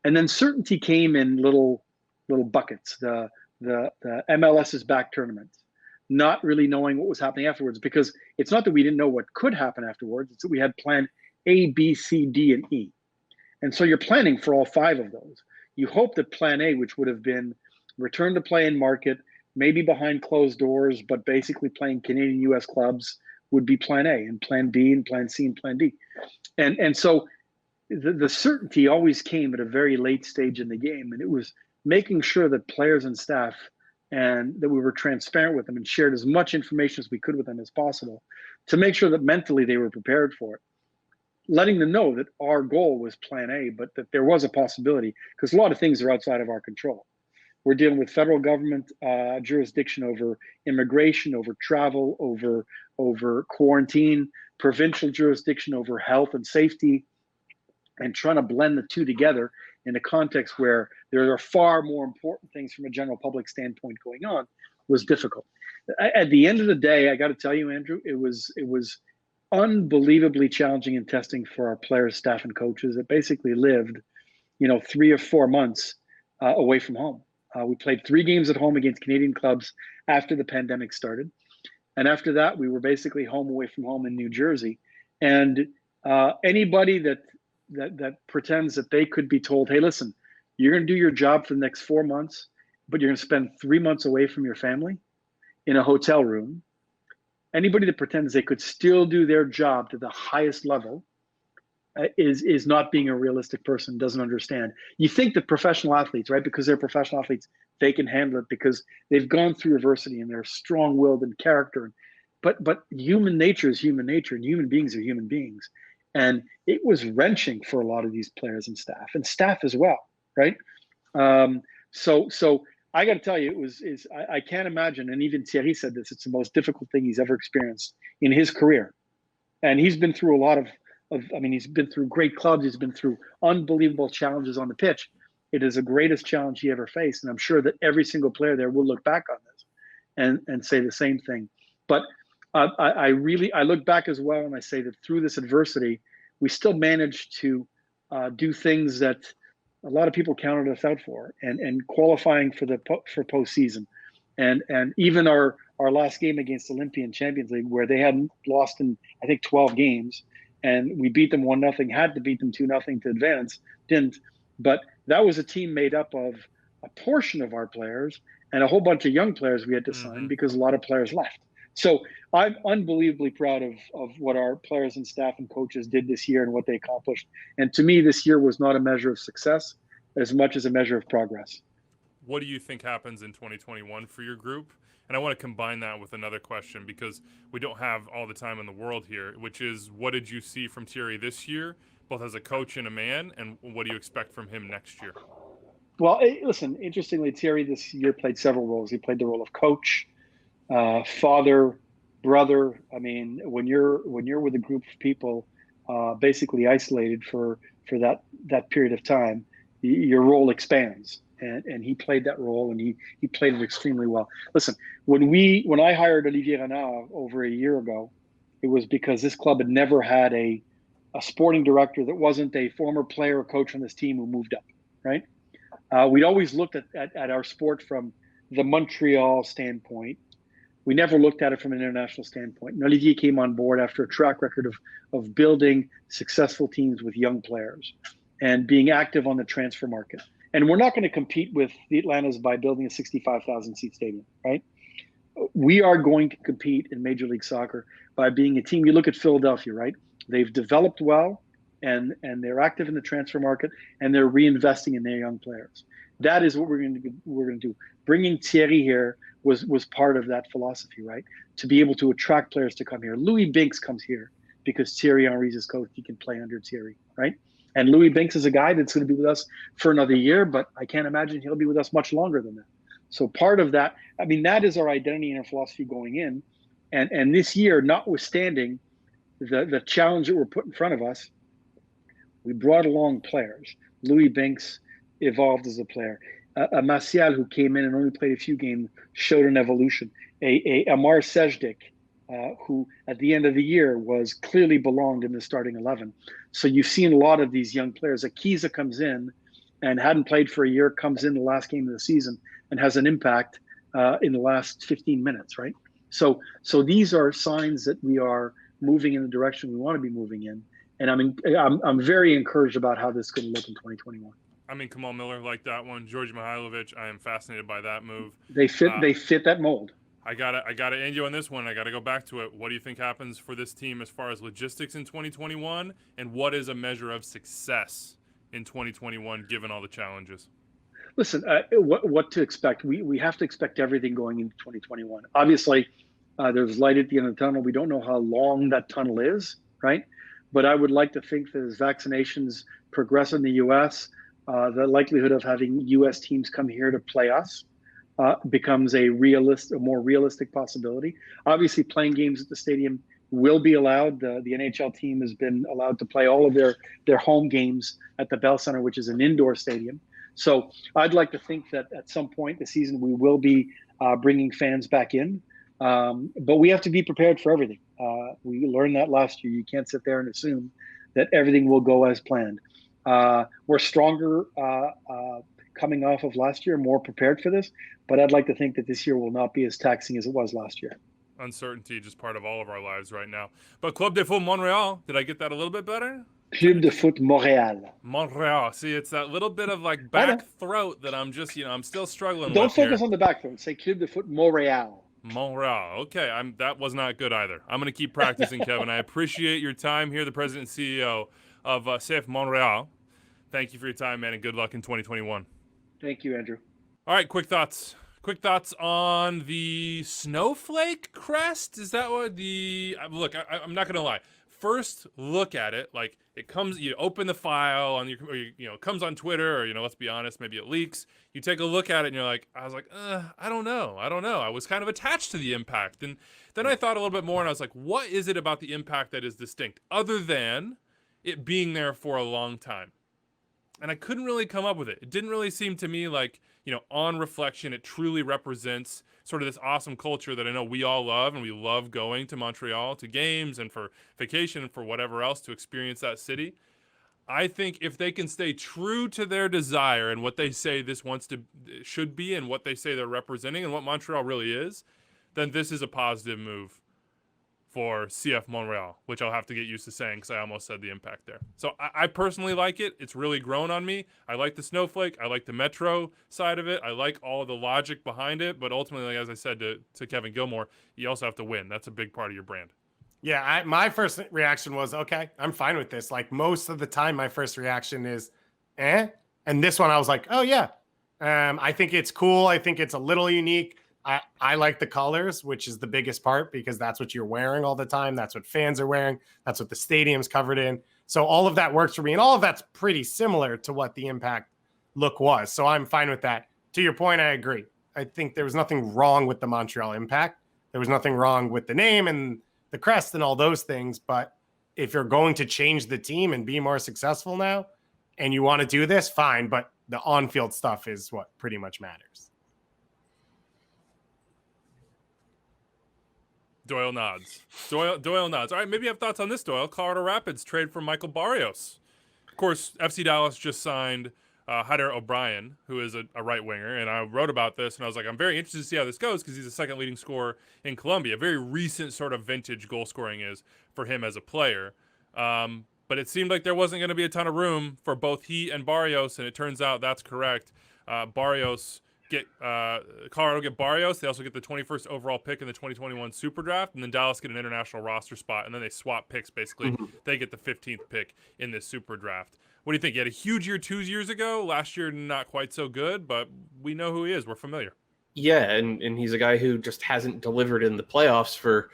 And then certainty came in little buckets. The MLS's back tournament, not really knowing what was happening afterwards, because it's not that we didn't know what could happen afterwards. It's that we had plan A, B, C, D, and E. And so you're planning for all 5 of those. You hope that plan A, which would have been return to play in market, maybe behind closed doors, but basically playing Canadian US clubs, would be plan A, and plan B and plan C and plan D. And so the certainty always came at a very late stage in the game. And it was making sure that players and staff, and that we were transparent with them and shared as much information as we could with them as possible, to make sure that mentally they were prepared for it. Letting them know that our goal was plan A, but that there was a possibility, because a lot of things are outside of our control. We're dealing with federal government jurisdiction over immigration, over travel, over quarantine, provincial jurisdiction over health and safety, and trying to blend the 2 together in a context where there are far more important things from a general public standpoint going on was difficult. At the end of the day, I got to tell you, Andrew, it was unbelievably challenging and testing for our players, staff, and coaches that basically lived, 3 or 4 months away from home. We played 3 games at home against Canadian clubs after the pandemic started. And after that, we were basically home away from home in New Jersey. And anybody that pretends that they could be told, hey, listen, you're going to do your job for the next 4 months, but you're going to spend 3 months away from your family in a hotel room. Anybody that pretends they could still do their job to the highest level is not being a realistic person, doesn't understand. You think that professional athletes, right, because they're professional athletes, they can handle it because they've gone through adversity and they're strong-willed in character. But human nature is human nature, and human beings are human beings. And it was wrenching for a lot of these players and staff as well, right? So I got to tell you, I can't imagine, and even Thierry said this, it's the most difficult thing he's ever experienced in his career. And he's been through a lot of he's been through great clubs, he's been through unbelievable challenges on the pitch. It is the greatest challenge he ever faced. And I'm sure that every single player there will look back on this and say the same thing. But I look back as well, and I say that through this adversity, we still managed to do things that a lot of people counted us out for, and qualifying for postseason, and even our last game against Olympia in Champions League, where they hadn't lost in I think 12 games, and we beat them 1-0, had to beat them 2-0 to advance, didn't. But that was a team made up of a portion of our players and a whole bunch of young players we had to sign because a lot of players left. So I'm unbelievably proud of what our players and staff and coaches did this year and what they accomplished. And to me, this year was not a measure of success as much as a measure of progress. What do you think happens in 2021 for your group? And I want to combine that with another question, because we don't have all the time in the world here, which is, what did you see from Thierry this year, both as a coach and a man, and what do you expect from him next year? Well, listen, interestingly, Thierry this year played several roles. He played the role of coach, father, brother. I mean, when you're with a group of people basically isolated for that period of time, your role expands. And he played that role, and he played it extremely well. Listen, when I hired Olivier Renard over a year ago, it was because this club had never had a sporting director that wasn't a former player or coach on this team who moved up, right? We'd always looked at our sport from the Montreal standpoint. We never looked at it from an international standpoint. And Olivier came on board after a track record of building successful teams with young players and being active on the transfer market. And we're not going to compete with the Atlantas by building a 65,000 seat stadium, right? We are going to compete in Major League Soccer by being a team. You look at Philadelphia, right? They've developed well, and they're active in the transfer market, and they're reinvesting in their young players. That is what we're going to do. Bringing Thierry here was part of that philosophy, right? To be able to attract players to come here. Louis Binks comes here because Thierry Henry's his coach. He can play under Thierry, right? And Louis Binks is a guy that's going to be with us for another year, but I can't imagine he'll be with us much longer than that. So part of that, I mean, that is our identity and our philosophy going in. And this year, notwithstanding the challenge that we're put in front of us, we brought along players. Louis Binks evolved as a player. A Martial, who came in and only played a few games, showed an evolution. Amar Sejdik, who at the end of the year was clearly belonged in the starting 11. So you've seen a lot of these young players. Akiza comes in and hadn't played for a year, comes in the last game of the season and has an impact in the last 15 minutes, right? So these are signs that we are moving in the direction we want to be moving in. And I'm very encouraged about how this is going to look in 2021. I mean, Kamal Miller liked that one. George Mihailovic, I am fascinated by that move. They fit that mold. I gotta end you on this one. I gotta go back to it. What do you think happens for this team as far as logistics in 2021, and what is a measure of success in 2021 given all the challenges? Listen, what to expect? We have to expect everything going into 2021. Obviously, there's light at the end of the tunnel. We don't know how long that tunnel is, right? But I would like to think that as vaccinations progress in the U.S., the likelihood of having U.S. teams come here to play us becomes a more realistic possibility. Obviously, playing games at the stadium will be allowed. The NHL team has been allowed to play all of their home games at the Bell Center, which is an indoor stadium. So I'd like to think that at some point this season we will be bringing fans back in. But we have to be prepared for everything. We learned that last year. You can't sit there and assume that everything will go as planned. We're stronger coming off of last year, more prepared for this. But I'd like to think that this year will not be as taxing as it was last year. Uncertainty, just part of all of our lives right now. But Club de Foot Montreal, did I get that a little bit better? Club de Foot Montréal. Montreal. See, it's that little bit of like back throat that I'm just, I'm still struggling Don't with focus here. on the back throat. Say Club de Foot Montréal. Montreal. Okay, that was not good either. I'm going to keep practicing, Kevin. I appreciate your time here, the president and CEO of CF Montreal. Thank you for your time, man, and good luck in 2021. Thank you, Andrew. All right, quick thoughts. Quick thoughts on the snowflake crest. Is that what look, I'm not going to lie. First look at it, like it comes, you open the file on it comes on Twitter, or, let's be honest, maybe it leaks. You take a look at it and you're like, I don't know. I was kind of attached to the impact. And then I thought a little bit more and I was like, what is it about the impact that is distinct other than it being there for a long time? And I couldn't really come up with it. It didn't really seem to me like, on reflection, it truly represents sort of this awesome culture that I know we all love, and we love going to Montreal to games and for vacation and for whatever else to experience that city. I think if they can stay true to their desire and what they say this should be and what they say they're representing and what Montreal really is, then this is a positive move for CF Montreal, which I'll have to get used to saying because I almost said the impact there. So I personally like it. It's really grown on me. I like the snowflake. I like the Metro side of it. I like all of the logic behind it. But ultimately, as I said to Kevin Gilmore, you also have to win. That's a big part of your brand. Yeah, my first reaction was, okay, I'm fine with this. Like most of the time, my first reaction is, And this one, I was like, oh, yeah. I think it's cool. I think it's a little unique. I like the colors, which is the biggest part because that's what you're wearing all the time. That's what fans are wearing. That's what the stadium's covered in. So all of that works for me. And all of that's pretty similar to what the Impact look was. So I'm fine with that. To your point, I agree. I think there was nothing wrong with the Montreal Impact. There was nothing wrong with the name and the crest and all those things. But if you're going to change the team and be more successful now and you want to do this, fine. But the on-field stuff is what pretty much matters. Doyle nods. Doyle nods. All right, maybe you have thoughts on this, Doyle. Colorado Rapids trade for Michael Barrios. Of course, FC Dallas just signed Hyder O'Brien, who is a right winger, and I wrote about this, and I was like, I'm very interested to see how this goes because he's the second leading scorer in Colombia. Very recent sort of vintage goal scoring is for him as a player. But it seemed like there wasn't going to be a ton of room for both he and Barrios, and it turns out that's correct. Colorado get Barrios. They also get the 21st overall pick in the 2021 SuperDraft, and then Dallas get an international roster spot, and then they swap picks, basically. Mm-hmm. They get the 15th pick in this SuperDraft. What do you think? He had a huge year 2 years ago. Last year, not quite so good, but we know who he is. We're familiar. Yeah, and he's a guy who just hasn't delivered in the playoffs for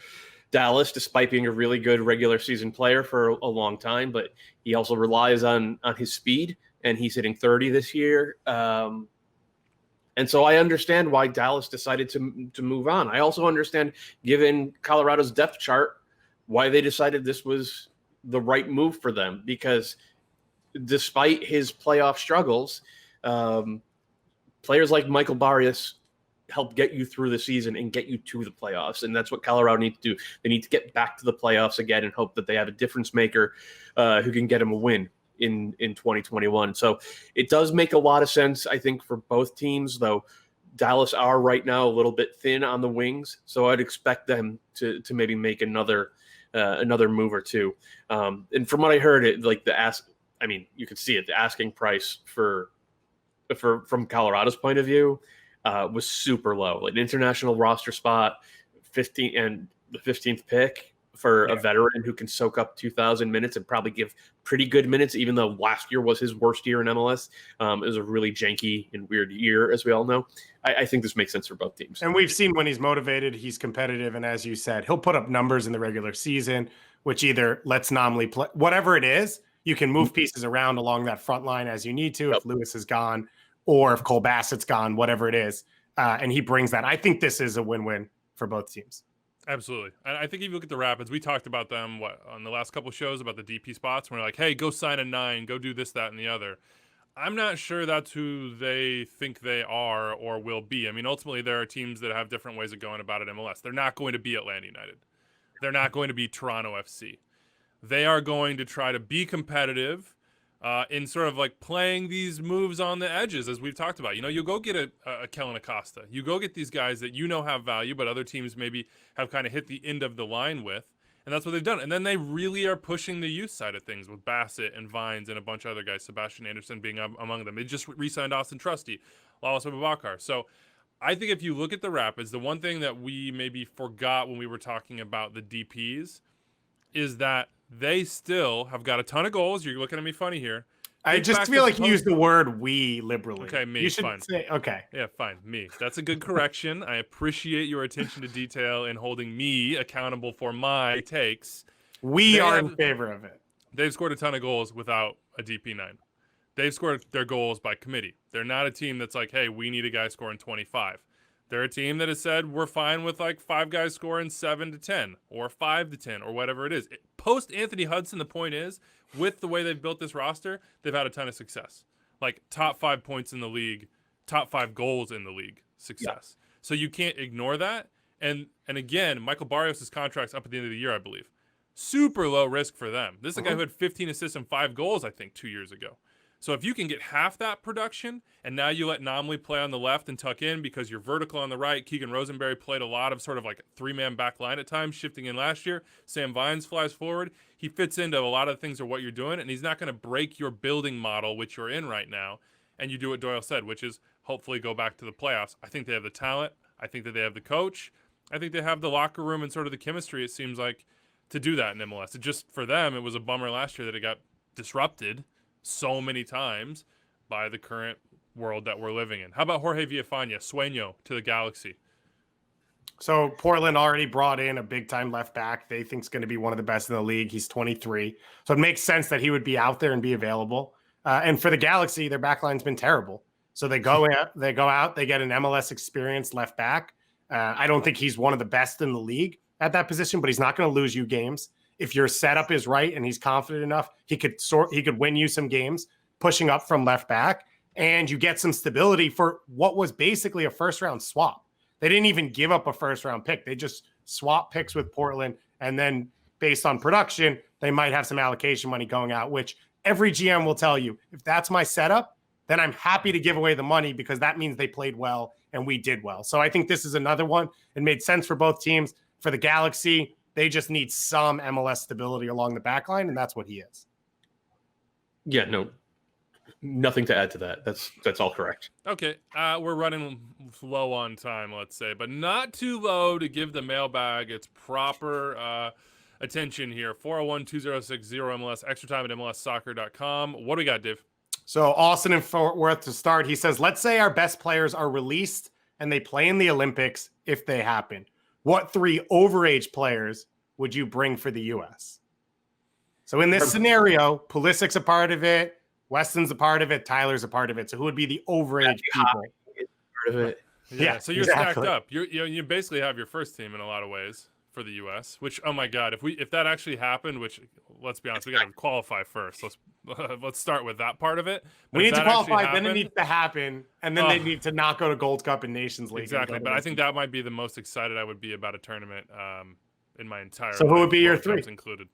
Dallas, despite being a really good regular season player for a long time, but he also relies on his speed, and he's hitting 30 this year. And so I understand why Dallas decided to move on. I also understand, given Colorado's depth chart, why they decided this was the right move for them. Because despite his playoff struggles, players like Michael Barrios help get you through the season and get you to the playoffs. And that's what Colorado needs to do. They need to get back to the playoffs again and hope that they have a difference maker who can get them a win in 2021. So it does make a lot of sense, I think, for both teams, though Dallas are right now a little bit thin on the wings. So I'd expect them to maybe make another move or two. And from what I heard, you could see it, the asking price from Colorado's point of view was super low. Like an international roster spot, 15 and the 15th pick for a veteran who can soak up 2,000 minutes and probably give pretty good minutes, even though last year was his worst year in MLS. It was a really janky and weird year, as we all know. I think this makes sense for both teams. And we've seen when he's motivated, he's competitive. And as you said, he'll put up numbers in the regular season, which either lets Nomley play, whatever it is, you can move pieces around along that front line as you need to, if Lewis is gone or if Cole Bassett's gone, whatever it is. And he brings that. I think this is a win-win for both teams. Absolutely. And I think if you look at the Rapids, we talked about them on the last couple shows about the DP spots. We're like, hey, go sign a 9, go do this, that, and the other. I'm not sure that's who they think they are or will be. I mean, ultimately, there are teams that have different ways of going about it. MLS. They're not going to be Atlanta United. They're not going to be Toronto FC. They are going to try to be competitive in sort of like playing these moves on the edges, as we've talked about. You go get a Kelyn Acosta. You go get these guys that have value, but other teams maybe have kind of hit the end of the line with. And that's what they've done. And then they really are pushing the youth side of things with Bassett and Vines and a bunch of other guys, Sebastian Anderson being among them. They just re-signed Austin Trusty, Lawless Abubakar. So I think if you look at the Rapids, the one thing that we maybe forgot when we were talking about the DPs is that they still have got a ton of goals. You're looking at me funny here. I just feel like you used the word "we" liberally. Okay, me. You should fine. say okay. Yeah, fine. Me. That's a good correction. I appreciate your attention to detail and holding me accountable for my takes. We are in favor of it. They've scored a ton of goals without a DP9. They've scored their goals by committee. They're not a team that's like, hey, we need a guy scoring 25. They're a team that has said we're fine with like 5 guys scoring 7 to 10 or 5 to 10 or whatever it is. Post Anthony Hudson, the point is, with the way they've built this roster, they've had a ton of success. Like top 5 points in the league, top 5 goals in the league success. Yeah. So you can't ignore that. And again, Michael Barrios' contract's up at the end of the year, I believe. Super low risk for them. This is a guy who had 15 assists and 5 goals, I think, 2 years ago. So if you can get half that production, and now you let Nomley play on the left and tuck in because you're vertical on the right. Keegan Rosenberry played a lot of sort of like 3-man back line at times, shifting in last year. Sam Vines flies forward. He fits into a lot of things of what you're doing, and he's not going to break your building model, which you're in right now. And you do what Doyle said, which is hopefully go back to the playoffs. I think they have the talent. I think that they have the coach. I think they have the locker room and sort of the chemistry, it seems like, to do that in MLS. It just, for them, it was a bummer last year that it got disrupted so many times by the current world that we're living in. How about Jorge Villafana, Sueño to the Galaxy? So Portland already brought in a big-time left back they think is going to be one of the best in the league. He's 23. So it makes sense that he would be out there and be available. And for the Galaxy, their backline's been terrible. So they go out, they get an MLS experienced left back. I don't think he's one of the best in the league at that position, but he's not going to lose you games. If your setup is right and he's confident enough, he could win you some games pushing up from left back, and you get some stability for what was basically a first-round swap. They didn't even give up a first-round pick. They just swapped picks with Portland, and then based on production, they might have some allocation money going out, which every GM will tell you, if that's my setup, then I'm happy to give away the money because that means they played well and we did well. So I think this is another one. It made sense for both teams. For the Galaxy, they just need some MLS stability along the back line, and that's what he is. Yeah, no, nothing to add to that. That's all correct. Okay, we're running low on time, let's say, but not too low to give the mailbag its proper attention here. 401-2060-MLS, extra time at MLSsoccer.com. What do we got, Dave? So Austin in Fort Worth to start. He says, let's say our best players are released and they play in the Olympics if they happen. What 3 overage players would you bring for the U.S.? So in this scenario, Pulisic's a part of it, Weston's a part of it, Tyler's a part of it. So who would be the overage people? Part of it. Yeah, so you're stacked up. You basically have your first team in a lot of ways for the U.S., which, oh my God, if that actually happened, which, let's be honest, we got to qualify first. Let's start with that part of it. But we need to qualify, then it needs to happen, and then they need to not go to Gold Cup and Nations League. Exactly, but I think that might be the most excited I would be about a tournament in my entire life. So who would be your 3? Included?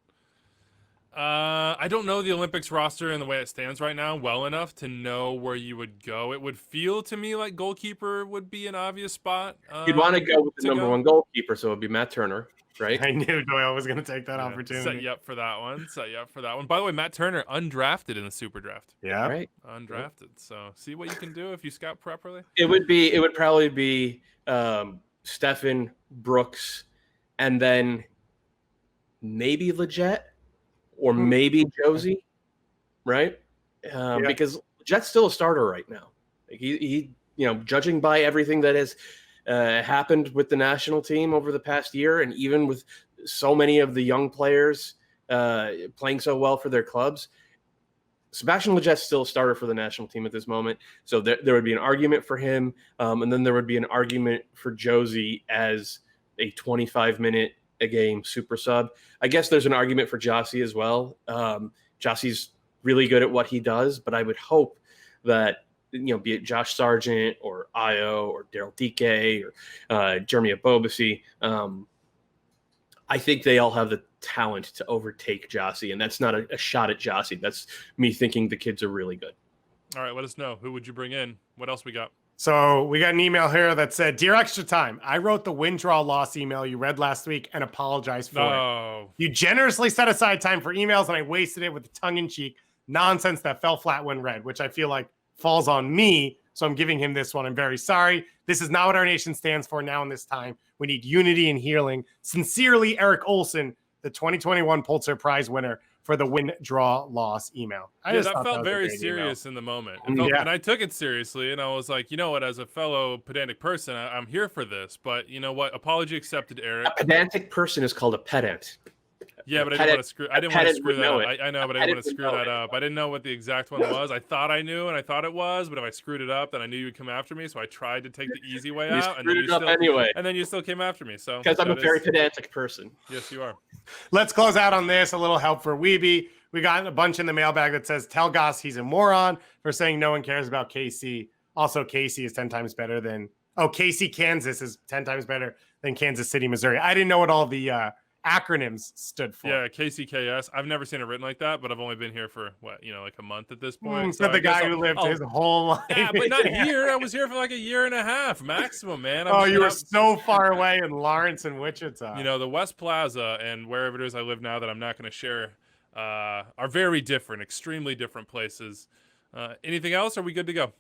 I don't know the Olympics roster and the way it stands right now well enough to know where you would go. It would feel to me like goalkeeper would be an obvious spot. You'd want to go with the number 1 goalkeeper, so it would be Matt Turner, right? I knew Doyle was going to take that opportunity. Set you up for that one. By the way, Matt Turner undrafted in the SuperDraft. Yeah, right. Undrafted. So see what you can do if you scout properly. It would probably be Stephen, Brooks, and then maybe Leggett. Or maybe Josie, right? Because Jet's still a starter right now. He judging by everything that has happened with the national team over the past year, and even with so many of the young players playing so well for their clubs, Sebastian Leget's still a starter for the national team at this moment. So there would be an argument for him, and then there would be an argument for Josie as a 25-minute a game super sub. I guess there's an argument for Jossie as well. Jossie's really good at what he does, but I would hope that, be it Josh Sargent or Io or Daryl Dike or Jeremy Abobasi, I think they all have the talent to overtake Jossie, and that's not a shot at Jossie. That's me thinking the kids are really good. All right, let us know. Who would you bring in? What else we got? So we got an email here that said, "Dear Extra Time, I wrote the win, draw, loss email you read last week and apologize for it. You generously set aside time for emails, and I wasted it with the tongue-in-cheek nonsense that fell flat when read, which I feel like falls on me. So I'm giving him this one. I'm very sorry. This is not what our nation stands for now in this time. We need unity and healing. Sincerely, Eric Olson, the 2021 Pulitzer Prize winner for the win, draw, loss email." That felt very serious in the moment. And I took it seriously, and I was like, you know what, as a fellow pedantic person, I'm here for this. But you know what? Apology accepted, Eric. A pedantic person is called a pedant. Yeah, but I didn't want to screw that up. I know, but I didn't want to screw that up. I didn't know what the exact one was. I thought I knew, and I thought it was, but if I screwed it up, then I knew you'd come after me. So I tried to take the easy way out, and then you still came after me. So because I'm a very pedantic person. Yes, you are. Let's close out on this. A little help for Weeby. We got a bunch in the mailbag that says, "Tell Goss he's a moron for saying no one cares about KC. Also, KC is 10 times better than KC, Kansas is 10 times better than Kansas City, Missouri." I didn't know what all the acronyms stood for. Yeah, KCKS. I've never seen it written like that, but I've only been here for like a month at this point. So the guy who lived his whole life. Yeah, but not here. I was here for like a year and a half maximum, man. You were so far away in Lawrence and Wichita. The West Plaza and wherever it is I live now that I'm not going to share are very different, extremely different places. Anything else? Are we good to go?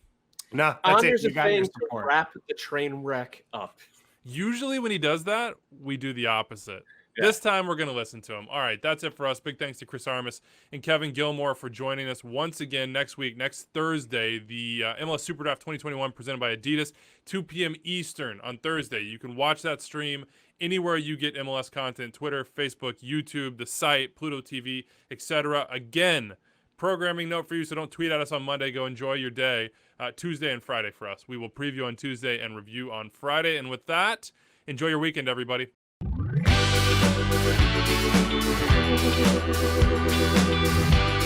No, that's Anders it. You got your to support. wrap the train wreck up. Usually when he does that, we do the opposite. Yeah. This time we're going to listen to him. All right, that's it for us. Big thanks to Chris Armas and Kevin Gilmore for joining us once again next Thursday, the MLS SuperDraft 2021 presented by Adidas, 2 p.m. Eastern on Thursday. You can watch that stream anywhere you get MLS content, Twitter, Facebook, YouTube, the site, Pluto TV, etc. Again, programming note for you, so don't tweet at us on Monday. Go enjoy your day. Tuesday and Friday for us. We will preview on Tuesday and review on Friday. And with that, enjoy your weekend, everybody. Thank you.